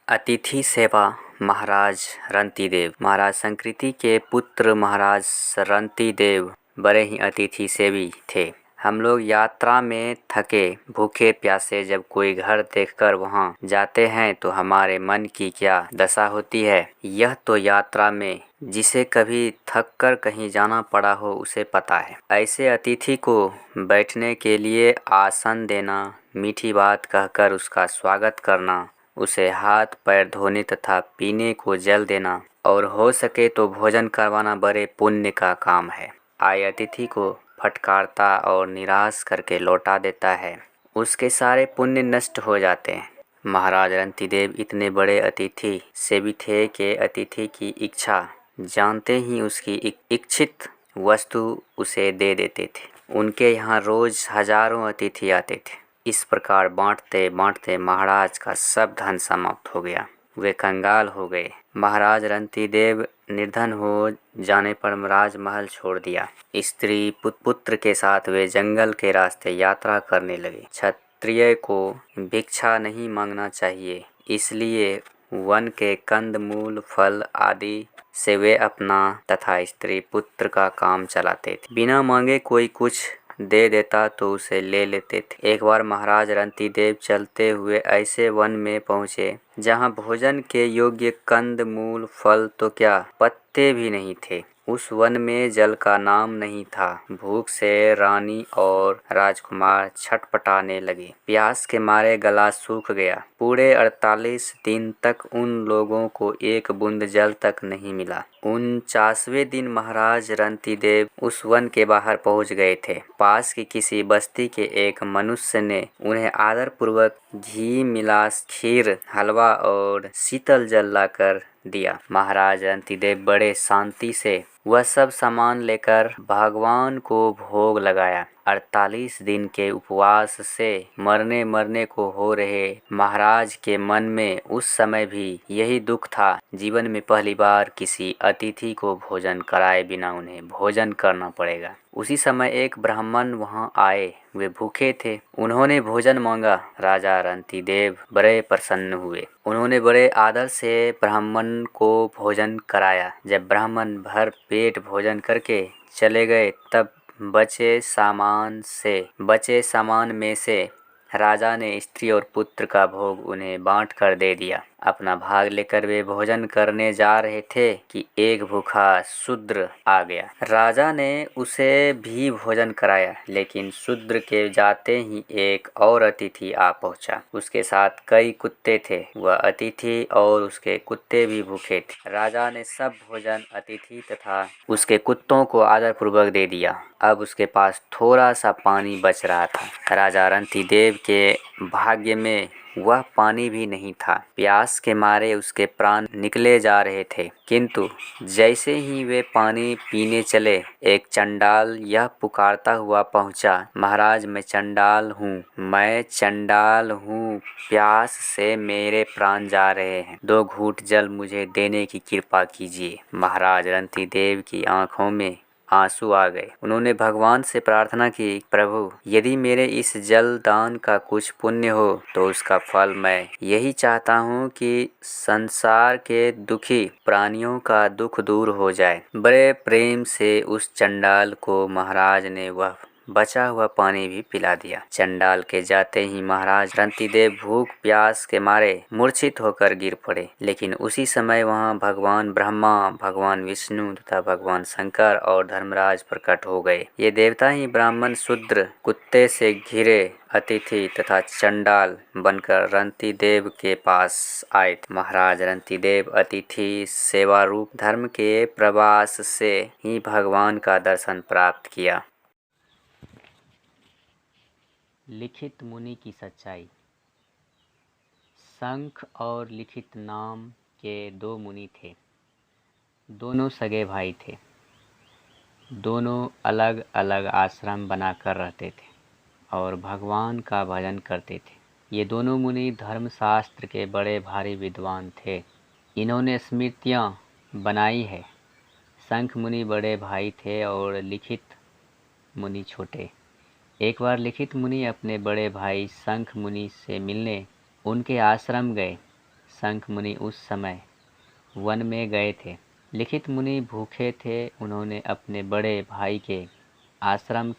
अतिथि सेवा। महाराज रंतिदेव। महाराज संकृति के पुत्र महाराज रंतिदेव बड़े ही अतिथि सेवी थे। हम लोग यात्रा में थके भूखे प्यासे जब कोई घर देखकर वहां जाते हैं तो हमारे मन की क्या दशा होती है, यह तो यात्रा में जिसे कभी थक कर कहीं जाना पड़ा हो उसे पता है। ऐसे अतिथि को बैठने के लिए आसन देना, मीठी बात कहकर उसका स्वागत करना, उसे हाथ पैर धोने तथा पीने को जल देना और हो सके तो भोजन करवाना बड़े पुण्य का काम है। आए अतिथि को फटकारता और निराश करके लौटा देता है, उसके सारे पुण्य नष्ट हो जाते हैं। महाराज रंतिदेव इतने बड़े अतिथि सेवी थे कि अतिथि की इच्छा जानते ही उसकी इच्छित वस्तु उसे दे देते थे। उनके यहाँ रोज हजारों अतिथि आते थे। इस प्रकार बांटते बांटते महाराज का सब धन समाप्त हो गया। वे कंगाल हो गए। महाराज रंतिदेव निर्धन हो जाने पर राजमहल छोड़ दिया। स्त्री पुत्र के साथ वे जंगल के रास्ते यात्रा करने लगे। क्षत्रिय को भिक्षा नहीं मांगना चाहिए, इसलिए वन के कंद मूल फल आदि से वे अपना तथा स्त्री पुत्र का काम चलाते थे। बिना मांगे कोई कुछ दे देता तो उसे ले लेते थे। एक बार महाराज रंतिदेव चलते हुए ऐसे वन में पहुँचे जहाँ भोजन के योग्य कंद मूल फल तो क्या पत्ते भी नहीं थे। उस वन में जल का नाम नहीं था। भूख से रानी और राजकुमार छटपटाने लगे। प्यास के मारे गला सूख गया। पूरे 48 दिन तक उन लोगों को एक बूंद जल तक नहीं मिला। 49वें दिन महाराज रंतिदेव उस वन के बाहर पहुंच गए थे। पास की किसी बस्ती के एक मनुष्य ने उन्हें आदर पूर्वक घी मिला खीर, हलवा और शीतल जल लाकर दिया। महाराज रंतिदेव बड़े शांति से वह सब सामान लेकर भगवान को भोग लगाया। 48 दिन के उपवास से मरने को हो रहे महाराज के मन में उस समय भी यही दुख था। जीवन में पहली बार किसी अतिथि को भोजन कराए बिना उन्हें भोजन करना पड़ेगा। उसी समय एक ब्राह्मण वहां आए। वे भूखे थे। उन्होंने भोजन मांगा। राजा रंतिदेव बड़े प्रसन्न हुए। उन्होंने बड़े आदर से ब्राह्मण को भोजन कराया। जब ब्राह्मण भर पेट भोजन करके चले गए तब बचे सामान में से राजा ने स्त्री और पुत्र का भोग उन्हें बांट कर दे दिया। अपना भाग लेकर वे भोजन करने जा रहे थे कि एक भूखा शूद्र आ गया। राजा ने उसे भी भोजन कराया, लेकिन शूद्र के जाते ही एक और अतिथि आ पहुंचा। उसके साथ कई कुत्ते थे। वह अतिथि और उसके कुत्ते भी भूखे थे। राजा ने सब भोजन अतिथि तथा उसके कुत्तों को आदरपूर्वक दे दिया। अब उसके पास थोड़ा सा पानी बच रहा था। राजा रंतिदेव के भाग्य में वह पानी भी नहीं था। प्यास के मारे उसके प्राण निकले जा रहे थे, किंतु जैसे ही वे पानी पीने चले, एक चंडाल यह पुकारता हुआ पहुंचा, महाराज मैं चंडाल हूँ, मैं चंडाल हूँ, प्यास से मेरे प्राण जा रहे हैं, 2 घूंट जल मुझे देने की कृपा कीजिए। महाराज रंतिदेव की आंखों में आंसू आ गए। उन्होंने भगवान से प्रार्थना की, प्रभु यदि मेरे इस जल दान का कुछ पुण्य हो तो उसका फल मैं यही चाहता हूँ कि संसार के दुखी प्राणियों का दुख दूर हो जाए। बड़े प्रेम से उस चंडाल को महाराज ने वह बचा हुआ पानी भी पिला दिया। चंडाल के जाते ही महाराज रंतिदेव भूख प्यास के मारे मूर्छित होकर गिर पड़े, लेकिन उसी समय वहां भगवान ब्रह्मा, भगवान विष्णु तथा भगवान शंकर और धर्मराज प्रकट हो गए। ये देवता ही ब्राह्मण, शूद्र, कुत्ते से घिरे अतिथि तथा चंडाल बनकर रंतिदेव के पास आए थे। महाराज रंतिदेव अतिथि सेवा रूप धर्म के प्रवास से ही भगवान का दर्शन प्राप्त किया। लिखित मुनि की सच्चाई। शंख और लिखित नाम के 2 मुनि थे। दोनों सगे भाई थे। दोनों अलग अलग आश्रम बनाकर रहते थे और भगवान का भजन करते थे। ये दोनों मुनि धर्मशास्त्र के बड़े भारी विद्वान थे। इन्होंने स्मृतियाँ बनाई है। शंख मुनि बड़े भाई थे और लिखित मुनि छोटे। एक बार लिखित मुनि अपने बड़े भाई शंख मुनि से मिलने उनके आश्रम गए। शंख मुनि उस समय वन में गए थे। लिखित मुनि भूखे थे। उन्होंने अपने बड़े भाई के आश्रम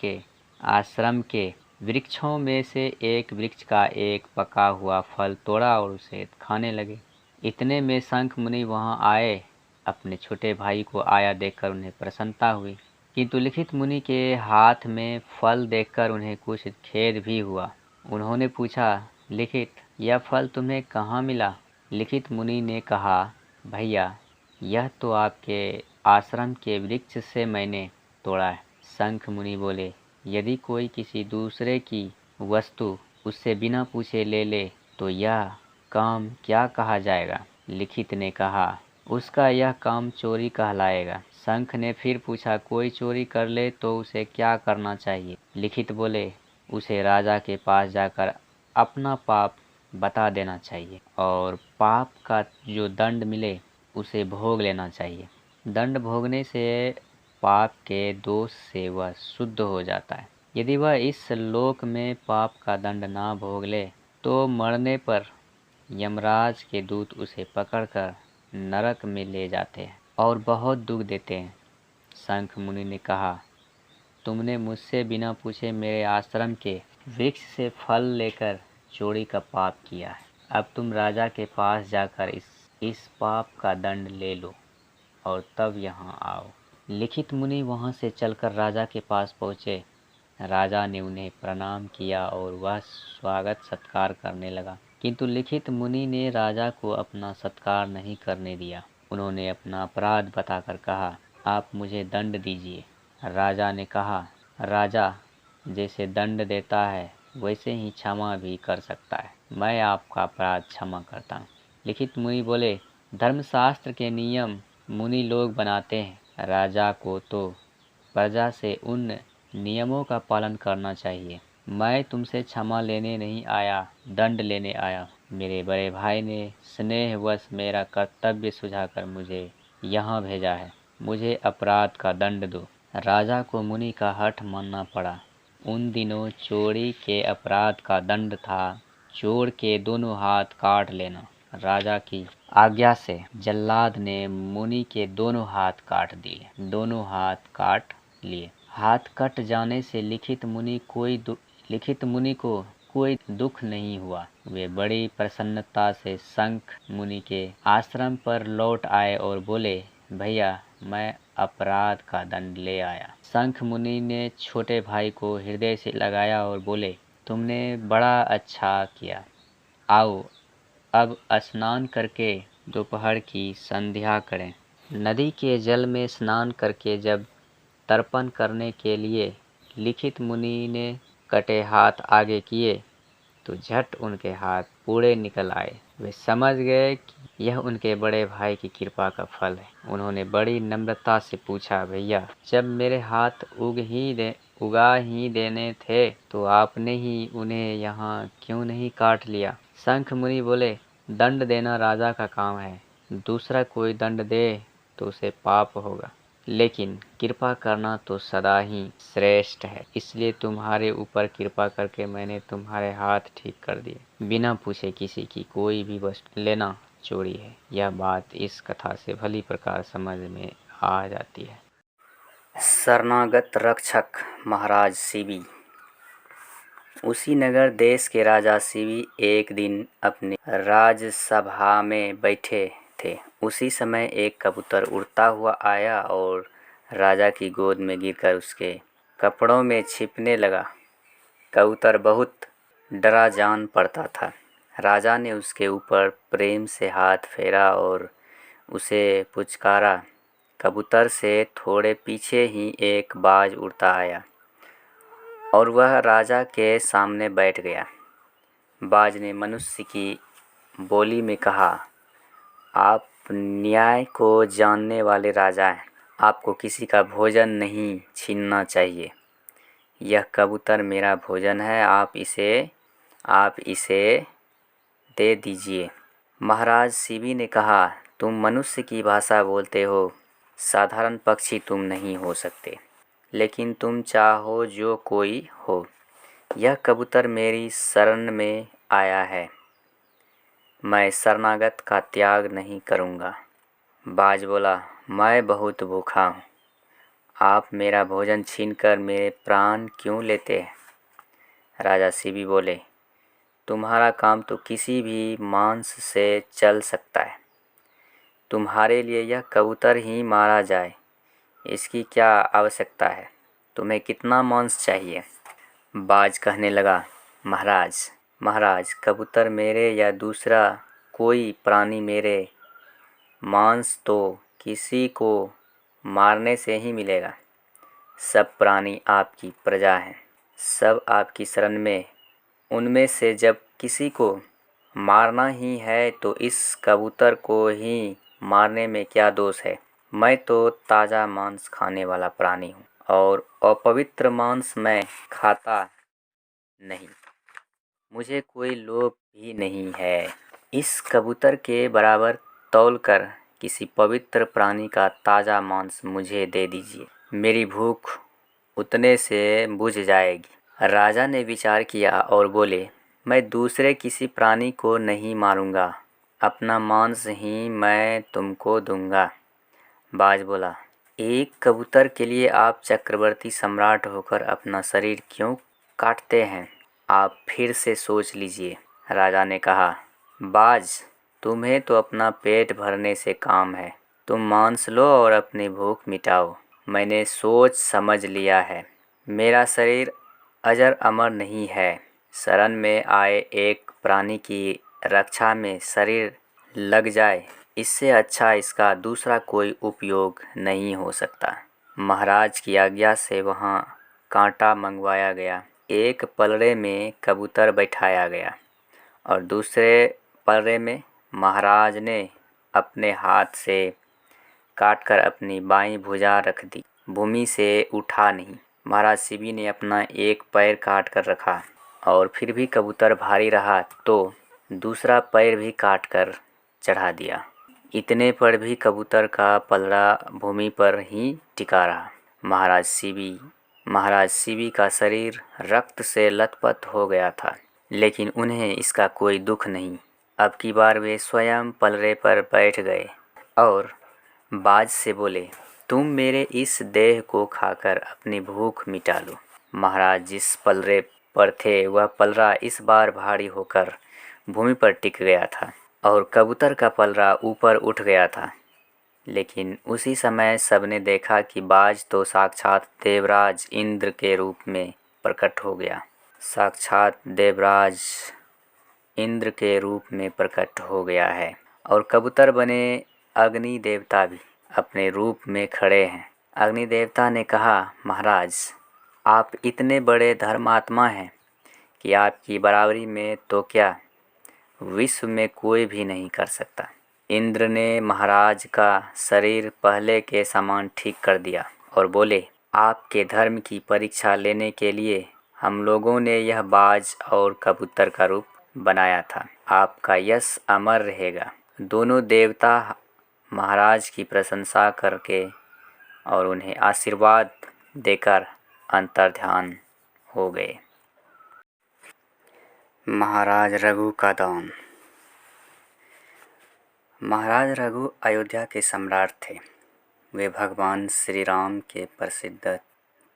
के वृक्षों में से एक वृक्ष का एक पका हुआ फल तोड़ा और उसे खाने लगे। इतने में शंख मुनि वहां आए। अपने छोटे भाई को आया देखकर उन्हें प्रसन्नता हुई, किंतु लिखित मुनि के हाथ में फल देखकर उन्हें कुछ खेद भी हुआ। उन्होंने पूछा, लिखित यह फल तुम्हें कहाँ मिला? लिखित मुनि ने कहा, भैया यह तो आपके आश्रम के वृक्ष से मैंने तोड़ा है। शंख मुनि बोले, यदि कोई किसी दूसरे की वस्तु उससे बिना पूछे ले ले तो यह काम क्या कहा जाएगा? लिखित ने कहा, उसका यह काम चोरी कहलाएगा। शंख ने फिर पूछा, कोई चोरी कर ले तो उसे क्या करना चाहिए? लिखित बोले, उसे राजा के पास जाकर अपना पाप बता देना चाहिए और पाप का जो दंड मिले उसे भोग लेना चाहिए। दंड भोगने से पाप के दोष से वह शुद्ध हो जाता है। यदि वह इस लोक में पाप का दंड ना भोग ले तो मरने पर यमराज के दूत उसे पकड़कर नरक में ले जाते हैं और बहुत दुख देते हैं। शंख मुनि ने कहा, तुमने मुझसे बिना पूछे मेरे आश्रम के वृक्ष से फल लेकर चोरी का पाप किया है। अब तुम राजा के पास जाकर इस पाप का दंड ले लो और तब यहाँ आओ। लिखित मुनि वहाँ से चलकर राजा के पास पहुँचे। राजा ने उन्हें प्रणाम किया और वह स्वागत सत्कार करने लगा, किंतु लिखित मुनि ने राजा को अपना सत्कार नहीं करने दिया। उन्होंने अपना अपराध बताकर कहा, आप मुझे दंड दीजिए। राजा ने कहा, राजा जैसे दंड देता है वैसे ही क्षमा भी कर सकता है। मैं आपका अपराध क्षमा करता हूँ। लिखित मुनि बोले, धर्मशास्त्र के नियम मुनि लोग बनाते हैं। राजा को तो प्रजा से उन नियमों का पालन करना चाहिए। मैं तुमसे क्षमा लेने नहीं आया, दंड लेने आया। मेरे बड़े भाई ने स्नेहवश मेरा कर्तव्य सुझाकर मुझे यहाँ भेजा है। मुझे अपराध का दंड दो। राजा को मुनि का हठ मानना पड़ा। उन दिनों चोरी के अपराध का दंड था चोर के दोनों हाथ काट लेना। राजा की आज्ञा से जल्लाद ने मुनि के दोनों हाथ काट दिए। दोनों हाथ काट लिए। हाथ कट जाने से लिखित मुनि को कोई दुख नहीं हुआ। वे बड़ी प्रसन्नता से शंख मुनि के आश्रम पर लौट आए और बोले, भैया मैं अपराध का दंड ले आया। शंख मुनि ने छोटे भाई को हृदय से लगाया और बोले, तुमने बड़ा अच्छा किया। आओ अब स्नान करके दोपहर की संध्या करें। नदी के जल में स्नान करके जब तर्पण करने के लिए लिखित मुनि ने कटे हाथ आगे किए तो झट उनके हाथ पूरे निकल आए। वे समझ गए कि यह उनके बड़े भाई की कृपा का फल है। उन्होंने बड़ी नम्रता से पूछा, भैया जब मेरे हाथ उगा ही देने थे तो आपने ही उन्हें यहाँ क्यों नहीं काट लिया? शंख मुनि बोले, दंड देना राजा का काम है, दूसरा कोई दंड दे तो उसे पाप होगा, लेकिन कृपा करना तो सदा ही श्रेष्ठ है। इसलिए तुम्हारे ऊपर कृपा करके मैंने तुम्हारे हाथ ठीक कर दिए। बिना पूछे किसी की कोई भी वस्तु लेना चोरी है। यह बात इस कथा से भली प्रकार समझ में आ जाती है। शरणागत रक्षक महाराज शिवी। उसी नगर देश के राजा शिवी एक दिन अपनी राजसभा में बैठे थे। उसी समय एक कबूतर उड़ता हुआ आया और राजा की गोद में गिरकर उसके कपड़ों में छिपने लगा। कबूतर बहुत डरा जान पड़ता था। राजा ने उसके ऊपर प्रेम से हाथ फेरा और उसे पुचकारा। कबूतर से थोड़े पीछे ही एक बाज उड़ता आया और वह राजा के सामने बैठ गया। बाज ने मनुष्य की बोली में कहा, आप न्याय को जानने वाले राजा हैं। आपको किसी का भोजन नहीं छीनना चाहिए। यह कबूतर मेरा भोजन है, आप इसे दे दीजिए। महाराज शिवी ने कहा, तुम मनुष्य की भाषा बोलते हो, साधारण पक्षी तुम नहीं हो सकते, लेकिन तुम चाहो जो कोई हो। यह कबूतर मेरी शरण में आया है, मैं शरणागत का त्याग नहीं करूँगा। बाज बोला, मैं बहुत भूखा हूँ, आप मेरा भोजन छीनकर मेरे प्राण क्यों लेते हैं? राजा शिवी बोले, तुम्हारा काम तो किसी भी मांस से चल सकता है। तुम्हारे लिए यह कबूतर ही मारा जाए, इसकी क्या आवश्यकता है? तुम्हें कितना मांस चाहिए? बाज कहने लगा, महाराज कबूतर मेरे या दूसरा कोई प्राणी मेरे मांस तो किसी को मारने से ही मिलेगा। सब प्राणी आपकी प्रजा हैं, सब आपकी शरण में। उनमें से जब किसी को मारना ही है तो इस कबूतर को ही मारने में क्या दोष है? मैं तो ताज़ा मांस खाने वाला प्राणी हूँ और अपवित्र मांस मैं खाता नहीं। मुझे कोई लोभ भी नहीं है। इस कबूतर के बराबर तौलकर किसी पवित्र प्राणी का ताज़ा मांस मुझे दे दीजिए, मेरी भूख उतने से बुझ जाएगी। राजा ने विचार किया और बोले, मैं दूसरे किसी प्राणी को नहीं मारूंगा, अपना मांस ही मैं तुमको दूंगा। बाज बोला, एक कबूतर के लिए आप चक्रवर्ती सम्राट होकर अपना शरीर क्यों काटते हैं? आप फिर से सोच लीजिए। राजा ने कहा, बाज तुम्हें तो अपना पेट भरने से काम है, तुम मांस लो और अपनी भूख मिटाओ। मैंने सोच समझ लिया है, मेरा शरीर अजर अमर नहीं है। शरण में आए एक प्राणी की रक्षा में शरीर लग जाए, इससे अच्छा इसका दूसरा कोई उपयोग नहीं हो सकता। महाराज की आज्ञा से वहाँ कांटा मंगवाया गया। एक पलड़े में कबूतर बैठाया गया और दूसरे पलड़े में महाराज ने अपने हाथ से काटकर अपनी बाईं भुजा रख दी। भूमि से उठा नहीं। महाराज शिवी ने अपना एक पैर काट कर रखा और फिर भी कबूतर भारी रहा तो दूसरा पैर भी काट कर चढ़ा दिया। इतने पर भी कबूतर का पलड़ा भूमि पर ही टिका रहा। महाराज शिवी का शरीर रक्त से लथपथ हो गया था, लेकिन उन्हें इसका कोई दुख नहीं। अब की बार वे स्वयं पलड़े पर बैठ गए और बाज से बोले, तुम मेरे इस देह को खाकर अपनी भूख मिटा लो। महाराज जिस पलड़े पर थे वह पलरा इस बार भारी होकर भूमि पर टिक गया था और कबूतर का पलरा ऊपर उठ गया था। लेकिन उसी समय सबने देखा कि बाज तो साक्षात देवराज इंद्र के रूप में प्रकट हो गया। साक्षात देवराज इंद्र के रूप में प्रकट हो गया है और कबूतर बने अग्नि देवता भी अपने रूप में खड़े हैं। अग्नि देवता ने कहा, महाराज, आप इतने बड़े धर्मात्मा हैं कि आपकी बराबरी में तो क्या विश्व में कोई भी नहीं कर सकता। इंद्र ने महाराज का शरीर पहले के समान ठीक कर दिया और बोले, आपके धर्म की परीक्षा लेने के लिए हम लोगों ने यह बाज और कबूतर का रूप बनाया था। आपका यश अमर रहेगा। दोनों देवता महाराज की प्रशंसा करके और उन्हें आशीर्वाद देकर अंतर्ध्यान हो गए। महाराज रघु का दान। महाराज रघु अयोध्या के सम्राट थे। वे भगवान श्री राम के प्रसिद्ध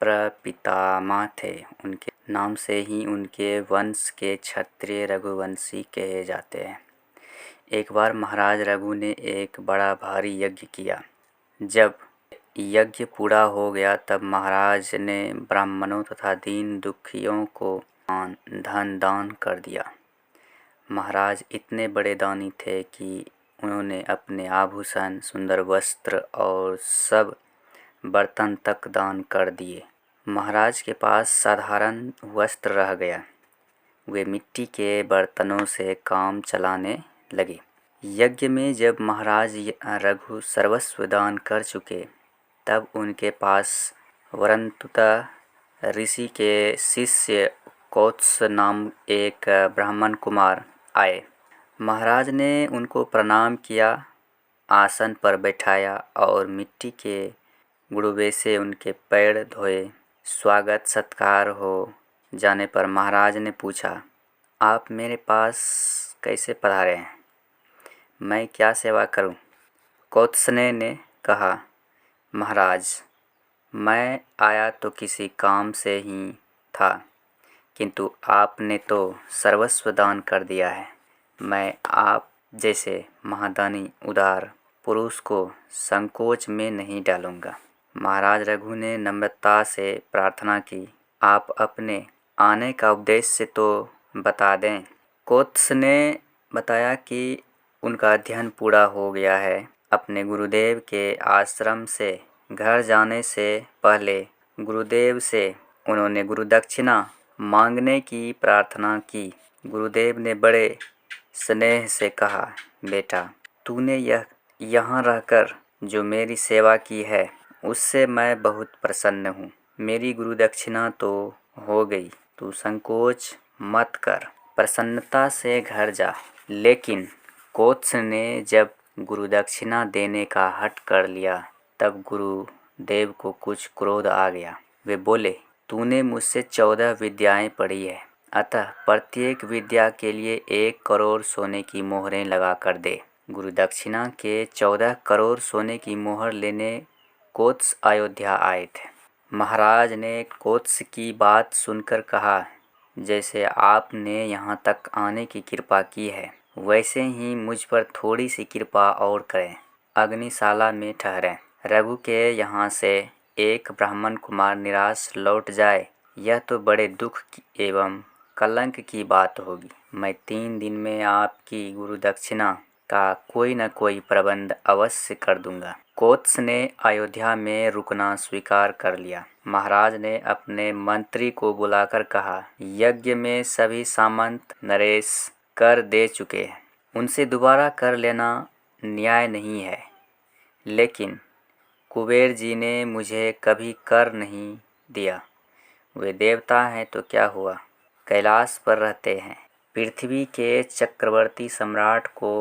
प्रपितामह थे। उनके नाम से ही उनके वंश के क्षत्रिय रघुवंशी कहे जाते हैं। एक बार महाराज रघु ने एक बड़ा भारी यज्ञ किया। जब यज्ञ पूरा हो गया तब महाराज ने ब्राह्मणों तथा दीन दुखियों को धन दान कर दिया। महाराज इतने बड़े दानी थे कि उन्होंने अपने आभूषण, सुंदर वस्त्र और सब बर्तन तक दान कर दिए। महाराज के पास साधारण वस्त्र रह गया। वे मिट्टी के बर्तनों से काम चलाने लगे। यज्ञ में जब महाराज रघु सर्वस्व दान कर चुके तब उनके पास वरंतुता ऋषि के शिष्य कौत्स नाम एक ब्राह्मण कुमार आए। महाराज ने उनको प्रणाम किया, आसन पर बैठाया और मिट्टी के गुड़ुबे से उनके पैर धोए। स्वागत सत्कार हो जाने पर महाराज ने पूछा, आप मेरे पास कैसे पधारे हैं? मैं क्या सेवा करूं? कौत्सने ने कहा, महाराज, मैं आया तो किसी काम से ही था, किंतु आपने तो सर्वस्व दान कर दिया है। मैं आप जैसे महादानी उदार पुरुष को संकोच में नहीं डालूंगा। महाराज रघु ने नम्रता से प्रार्थना की, आप अपने आने का उद्देश्य तो बता दें। कौत्स ने बताया कि उनका अध्ययन पूरा हो गया है। अपने गुरुदेव के आश्रम से घर जाने से पहले गुरुदेव से उन्होंने गुरुदक्षिणा मांगने की प्रार्थना की। गुरुदेव ने बड़े स्नेह से कहा, बेटा, तूने यहाँ रहकर जो मेरी सेवा की है उससे मैं बहुत प्रसन्न हूँ। मेरी गुरुदक्षिणा तो हो गई, तू संकोच मत कर, प्रसन्नता से घर जा। लेकिन कौत्स ने जब गुरुदक्षिणा देने का हठ कर लिया तब गुरुदेव को कुछ क्रोध आ गया। वे बोले, तूने मुझसे 14 विद्याएं पढ़ी है, अतः प्रत्येक विद्या के लिए 1 करोड़ सोने की मोहरें लगा कर दे। गुरुदक्षिणा के 14 करोड़ सोने की मोहर लेने कौत्स अयोध्या आए थे। महाराज ने कौत्स की बात सुनकर कहा, जैसे आपने यहाँ तक आने की कृपा की है वैसे ही मुझ पर थोड़ी सी कृपा और करें। अग्निशाला में ठहरें। रघु के यहाँ से एक ब्राह्मण कुमार निराश लौट जाए, यह तो बड़े दुख एवं कलंक की बात होगी। मैं 3 दिन में आपकी गुरुदक्षिणा का कोई न कोई प्रबंध अवश्य कर दूंगा। कौत्स ने अयोध्या में रुकना स्वीकार कर लिया। महाराज ने अपने मंत्री को बुलाकर कहा, यज्ञ में सभी सामंत नरेश कर दे चुके हैं, उनसे दोबारा कर लेना न्याय नहीं है। लेकिन कुबेर जी ने मुझे कभी कर नहीं दिया। वे देवता हैं तो क्या हुआ, कैलाश पर रहते हैं। पृथ्वी के चक्रवर्ती सम्राट को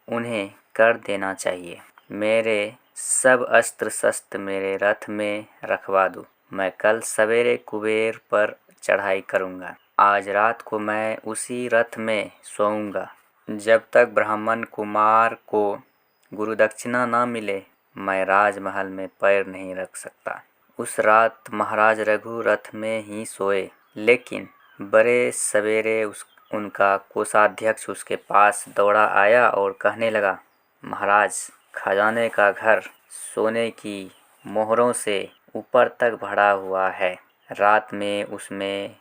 उन्हें कर देना चाहिए। मेरे सब अस्त्र शस्त्र मेरे रथ में रखवा दो। मैं कल सवेरे कुबेर पर चढ़ाई करूंगा। आज रात को मैं उसी रथ में सोऊंगा। जब तक ब्राह्मण कुमार को गुरुदक्षिणा न मिले मैं राजमहल में पैर नहीं रख सकता। उस रात महाराज रघु रथ में ही सोए, लेकिन बड़े सवेरे उनका कोषाध्यक्ष उसके पास दौड़ा आया और कहने लगा, महाराज, खजाने का घर सोने की मोहरों से ऊपर तक भरा हुआ है। रात में उसमें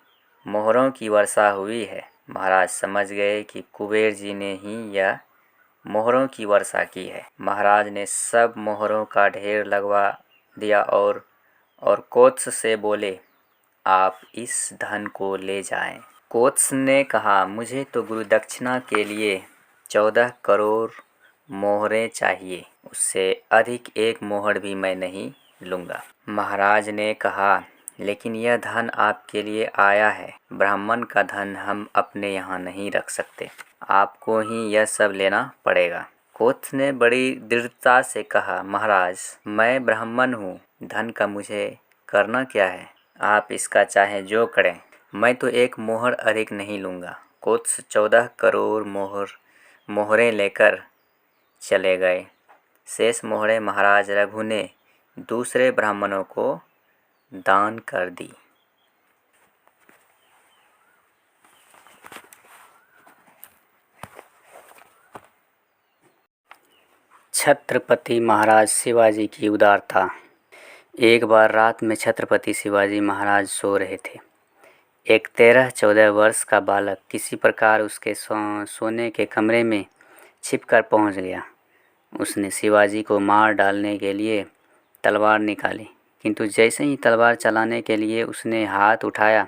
मोहरों की वर्षा हुई है। महाराज समझ गए कि कुबेर जी ने ही यह मोहरों की वर्षा की है। महाराज ने सब मोहरों का ढेर लगवा दिया और कोत्स से बोले, आप इस धन को ले जाएं। कोत्स ने कहा, मुझे तो गुरु दक्षिणा के लिए 14 करोड़ मोहरें चाहिए, उससे अधिक एक मोहर भी मैं नहीं लूँगा। महाराज ने कहा, लेकिन यह धन आपके लिए आया है। ब्राह्मण का धन हम अपने यहाँ नहीं रख सकते, आपको ही यह सब लेना पड़ेगा। कोत्स ने बड़ी दृढ़ता से कहा, महाराज, मैं ब्राह्मण हूँ, धन का मुझे करना क्या है? आप इसका चाहे जो करें, मैं तो एक मोहर अधिक नहीं लूँगा। कोत्स 14 करोड़ मोहरें लेकर चले गए। शेष मोहरें महाराज रघु ने दूसरे ब्राह्मणों को दान कर दी। छत्रपति महाराज शिवाजी की उदारता। एक बार रात में छत्रपति शिवाजी महाराज सो रहे थे। एक 13-14 वर्ष का बालक किसी प्रकार उसके सोने के कमरे में छिपकर पहुंच गया। उसने शिवाजी को मार डालने के लिए तलवार निकाली, किंतु जैसे ही तलवार चलाने के लिए उसने हाथ उठाया,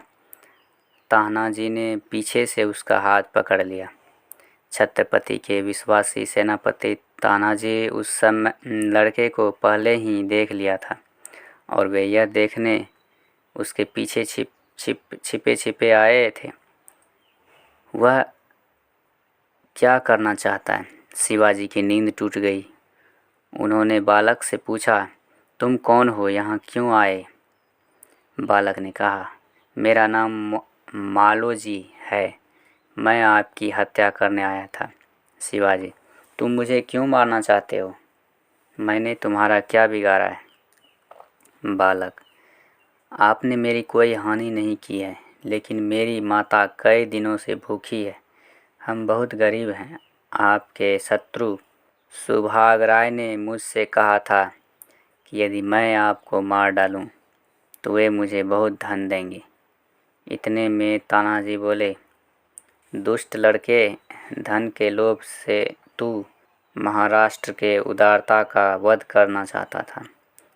तानाजी ने पीछे से उसका हाथ पकड़ लिया। छत्रपति के विश्वासी सेनापति तानाजी उस समय लड़के को पहले ही देख लिया था और वे यह देखने उसके पीछे छिपे छिपे आए थे वह क्या करना चाहता है। शिवाजी की नींद टूट गई। उन्होंने बालक से पूछा, तुम कौन हो, यहाँ क्यों आए? बालक ने कहा, मेरा नाम मालोजी है, मैं आपकी हत्या करने आया था। शिवाजी, तुम मुझे क्यों मारना चाहते हो? मैंने तुम्हारा क्या बिगाड़ा है? बालक, आपने मेरी कोई हानि नहीं की है, लेकिन मेरी माता कई दिनों से भूखी है। हम बहुत गरीब हैं। आपके शत्रु सुभाग राय ने मुझसे कहा था कि यदि मैं आपको मार डालूं तो वे मुझे बहुत धन देंगे। इतने में तानाजी बोले, दुष्ट लड़के, धन के लोभ से तू महाराष्ट्र के उदारता का वध करना चाहता था।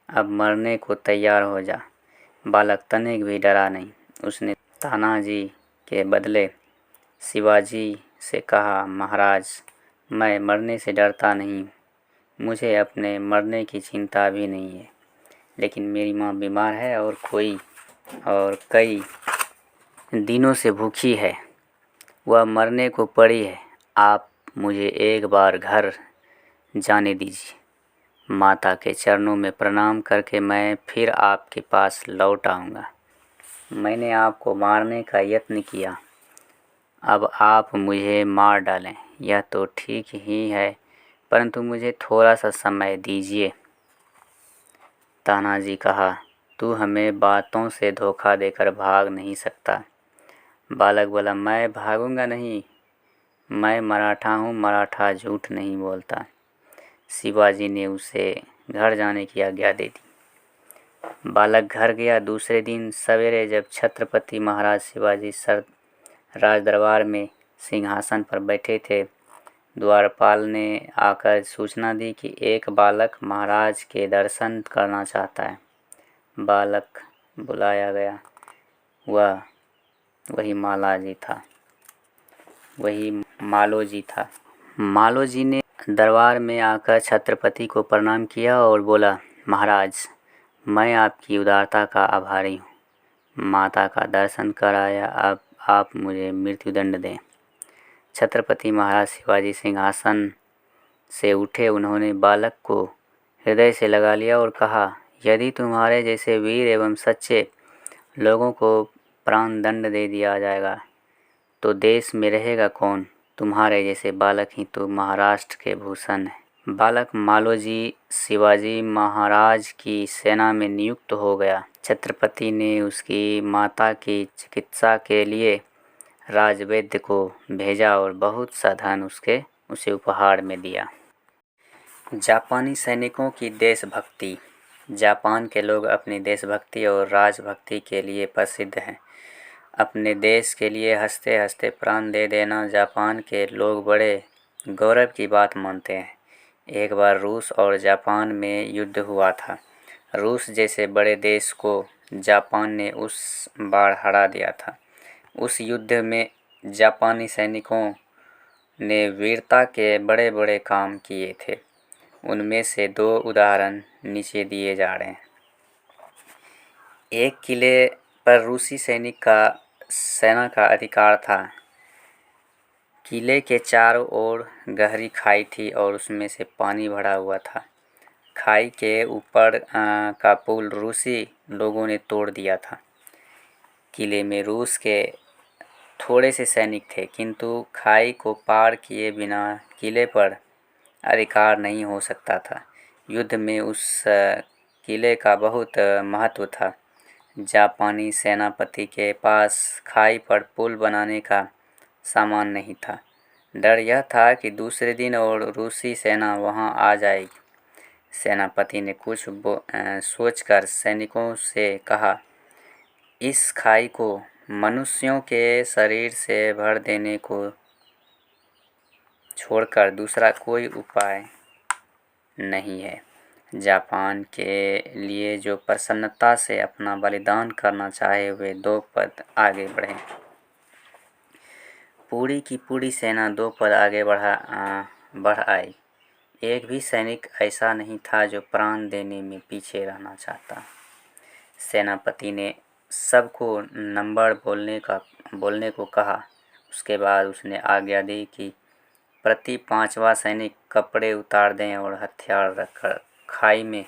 अब मरने को तैयार हो जा। बालक तनिक भी डरा नहीं। उसने तानाजी के बदले शिवाजी से कहा, महाराज, मैं मरने से डरता नहीं, मुझे अपने मरने की चिंता भी नहीं है, लेकिन मेरी माँ बीमार है और कई दिनों से भूखी है, वह मरने को पड़ी है। आप मुझे एक बार घर जाने दीजिए। माता के चरणों में प्रणाम करके मैं फिर आपके पास लौट आऊँगा। मैंने आपको मारने का यत्न किया, अब आप मुझे मार डालें यह तो ठीक ही है, परंतु मुझे थोड़ा सा समय दीजिए। तानाजी कहा, तू हमें बातों से धोखा देकर भाग नहीं सकता। बालक बोला, मैं भागूंगा नहीं, मैं मराठा हूँ, मराठा झूठ नहीं बोलता। शिवाजी ने उसे घर जाने की आज्ञा दे दी। बालक घर गया। दूसरे दिन सवेरे जब छत्रपति महाराज शिवाजी राज दरबार में सिंहासन पर बैठे थे, द्वारपाल ने आकर सूचना दी कि एक बालक महाराज के दर्शन करना चाहता है। बालक बुलाया गया। वही मालोजी था। मालोजी ने दरबार में आकर छत्रपति को प्रणाम किया और बोला, महाराज, मैं आपकी उदारता का आभारी हूँ। माता का दर्शन कराया, अब आप मुझे मृत्युदंड दें। छत्रपति महाराज शिवाजी सिंहासन से उठे। उन्होंने बालक को हृदय से लगा लिया और कहा, यदि तुम्हारे जैसे वीर एवं सच्चे लोगों को प्राण दंड दे दिया जाएगा तो देश में रहेगा कौन? तुम्हारे जैसे बालक ही तो महाराष्ट्र के भूषण हैं। बालक मालोजी शिवाजी महाराज की सेना में नियुक्त हो गया। छत्रपति ने उसकी माता की चिकित्सा के लिए राजवैद्य को भेजा और बहुत सा धन उसे उपहार में दिया। जापानी सैनिकों की देशभक्ति। जापान के लोग अपनी देशभक्ति और राजभक्ति के लिए प्रसिद्ध हैं। अपने देश के लिए हंसते हंसते प्राण दे देना जापान के लोग बड़े गौरव की बात मानते हैं। एक बार रूस और जापान में युद्ध हुआ था। रूस जैसे बड़े देश को जापान ने उस बार हरा दिया था। उस युद्ध में जापानी सैनिकों ने वीरता के बड़े बड़े काम किए थे। उनमें से 2 उदाहरण नीचे दिए जा रहे हैं। एक किले पर रूसी सेना का अधिकार था। किले के चारों ओर गहरी खाई थी और उसमें से पानी भरा हुआ था। खाई के ऊपर का पुल रूसी लोगों ने तोड़ दिया था। किले में रूस के थोड़े से सैनिक थे, किंतु खाई को पार किए बिना किले पर अधिकार नहीं हो सकता था। युद्ध में उस किले का बहुत महत्व था। जापानी सेनापति के पास खाई पर पुल बनाने का सामान नहीं था। डर यह था कि दूसरे दिन और रूसी सेना वहां आ जाएगी। सेनापति ने कुछ सोचकर सैनिकों से कहा, इस खाई को मनुष्यों के शरीर से भर देने को छोड़कर दूसरा कोई उपाय नहीं है। जापान के लिए जो प्रसन्नता से अपना बलिदान करना चाहे वे 2 पद आगे बढ़े। पूरी की पूरी सेना 2 पद आगे बढ़ आई। एक भी सैनिक ऐसा नहीं था जो प्राण देने में पीछे रहना चाहता। सेनापति ने सबको नंबर बोलने को कहा। उसके बाद उसने आज्ञा दी कि प्रति 5वां सैनिक कपड़े उतार दें और हथियार रखकर खाई में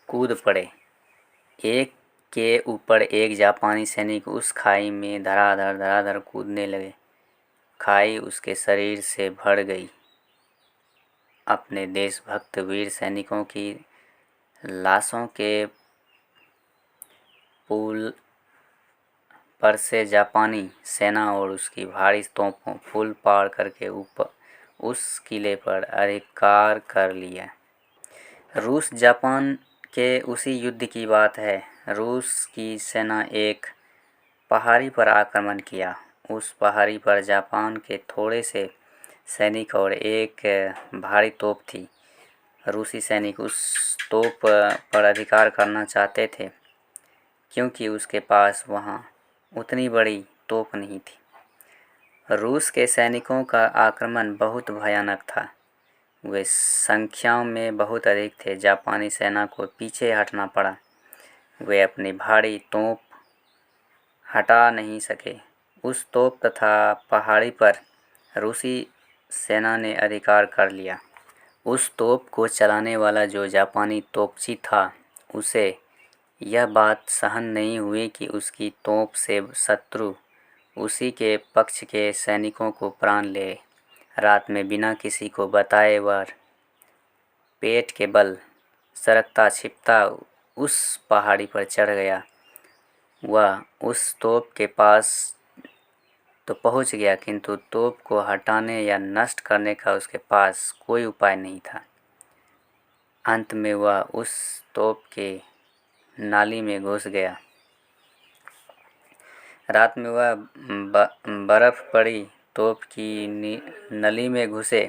कूद पड़े। एक के ऊपर एक जापानी सैनिक उस खाई में धड़ाधड़ कूदने लगे। खाई उसके शरीर से भर गई। अपने देशभक्त वीर सैनिकों की लाशों के पुल पर से जापानी सेना और उसकी भारी तोपों पुल पार करके ऊपर उस किले पर अधिकार कर लिया। रूस जापान के उसी युद्ध की बात है। रूस की सेना एक पहाड़ी पर आक्रमण किया। उस पहाड़ी पर जापान के थोड़े से सैनिक और एक भारी तोप थी। रूसी सैनिक उस तोप पर अधिकार करना चाहते थे, क्योंकि उसके पास वहां उतनी बड़ी तोप नहीं थी। रूस के सैनिकों का आक्रमण बहुत भयानक था। वे संख्या में बहुत अधिक थे। जापानी सेना को पीछे हटना पड़ा। वे अपनी भारी तोप हटा नहीं सके। उस तोप तथा पहाड़ी पर रूसी सेना ने अधिकार कर लिया। उस तोप को चलाने वाला जो जापानी तोपची था, उसे यह बात सहन नहीं हुई कि उसकी तोप से शत्रु उसी के पक्ष के सैनिकों को प्राण ले। रात में बिना किसी को बताए वह पेट के बल सरकता छिपता उस पहाड़ी पर चढ़ गया। वह उस तोप के पास तो पहुंच गया, किंतु तोप को हटाने या नष्ट करने का उसके पास कोई उपाय नहीं था। अंत में वह उस तोप के नाली में घुस गया। रात में वह बर्फ पड़ी तोप की नली में घुसे।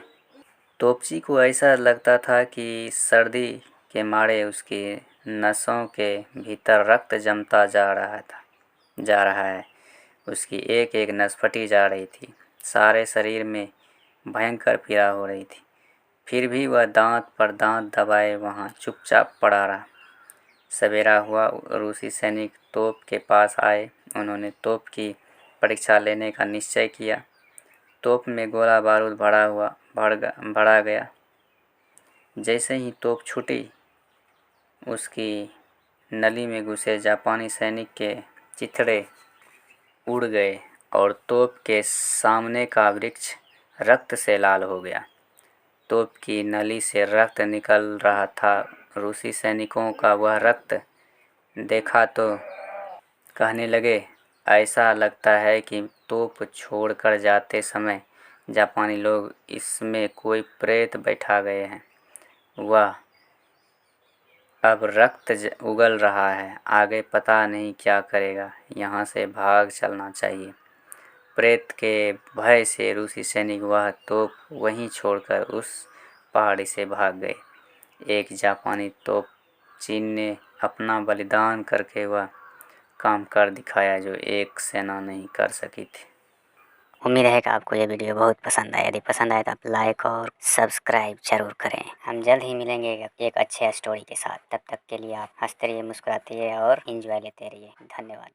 तोपची को ऐसा लगता था कि सर्दी के मारे उसकी नसों के भीतर रक्त जमता जा रहा है। उसकी एक एक नस फटी जा रही थी। सारे शरीर में भयंकर पीड़ा हो रही थी। फिर भी वह दांत पर दांत दबाए वहां चुपचाप पड़ा रहा। सवेरा हुआ। रूसी सैनिक तोप के पास आए। उन्होंने तोप की परीक्षा लेने का निश्चय किया। तोप में गोला बारूद भरा गया। जैसे ही तोप छूटी, उसकी नली में घुसे जापानी सैनिक के चिथड़े उड़ गए और तोप के सामने का वृक्ष रक्त से लाल हो गया। तोप की नली से रक्त निकल रहा था। रूसी सैनिकों का वह रक्त देखा तो कहने लगे, ऐसा लगता है कि तोप छोड़कर जाते समय जापानी लोग इसमें कोई प्रेत बैठा गए हैं। वह अब रक्त उगल रहा है, आगे पता नहीं क्या करेगा, यहाँ से भाग चलना चाहिए। प्रेत के भय से रूसी सैनिक वह तोप वहीं छोड़कर उस पहाड़ी से भाग गए। एक जापानी तोप चीन ने अपना बलिदान करके वह काम कर दिखाया जो एक सेना नहीं कर सकी थी। उम्मीद है कि आपको ये वीडियो बहुत पसंद आया। यदि पसंद आए तो आप लाइक और सब्सक्राइब जरूर करें। हम जल्द ही मिलेंगे एक अच्छे स्टोरी के साथ। तब तक के लिए आप हंसते रहिए, मुस्कुराते रहिए और एंजॉय लेते रहिए। धन्यवाद।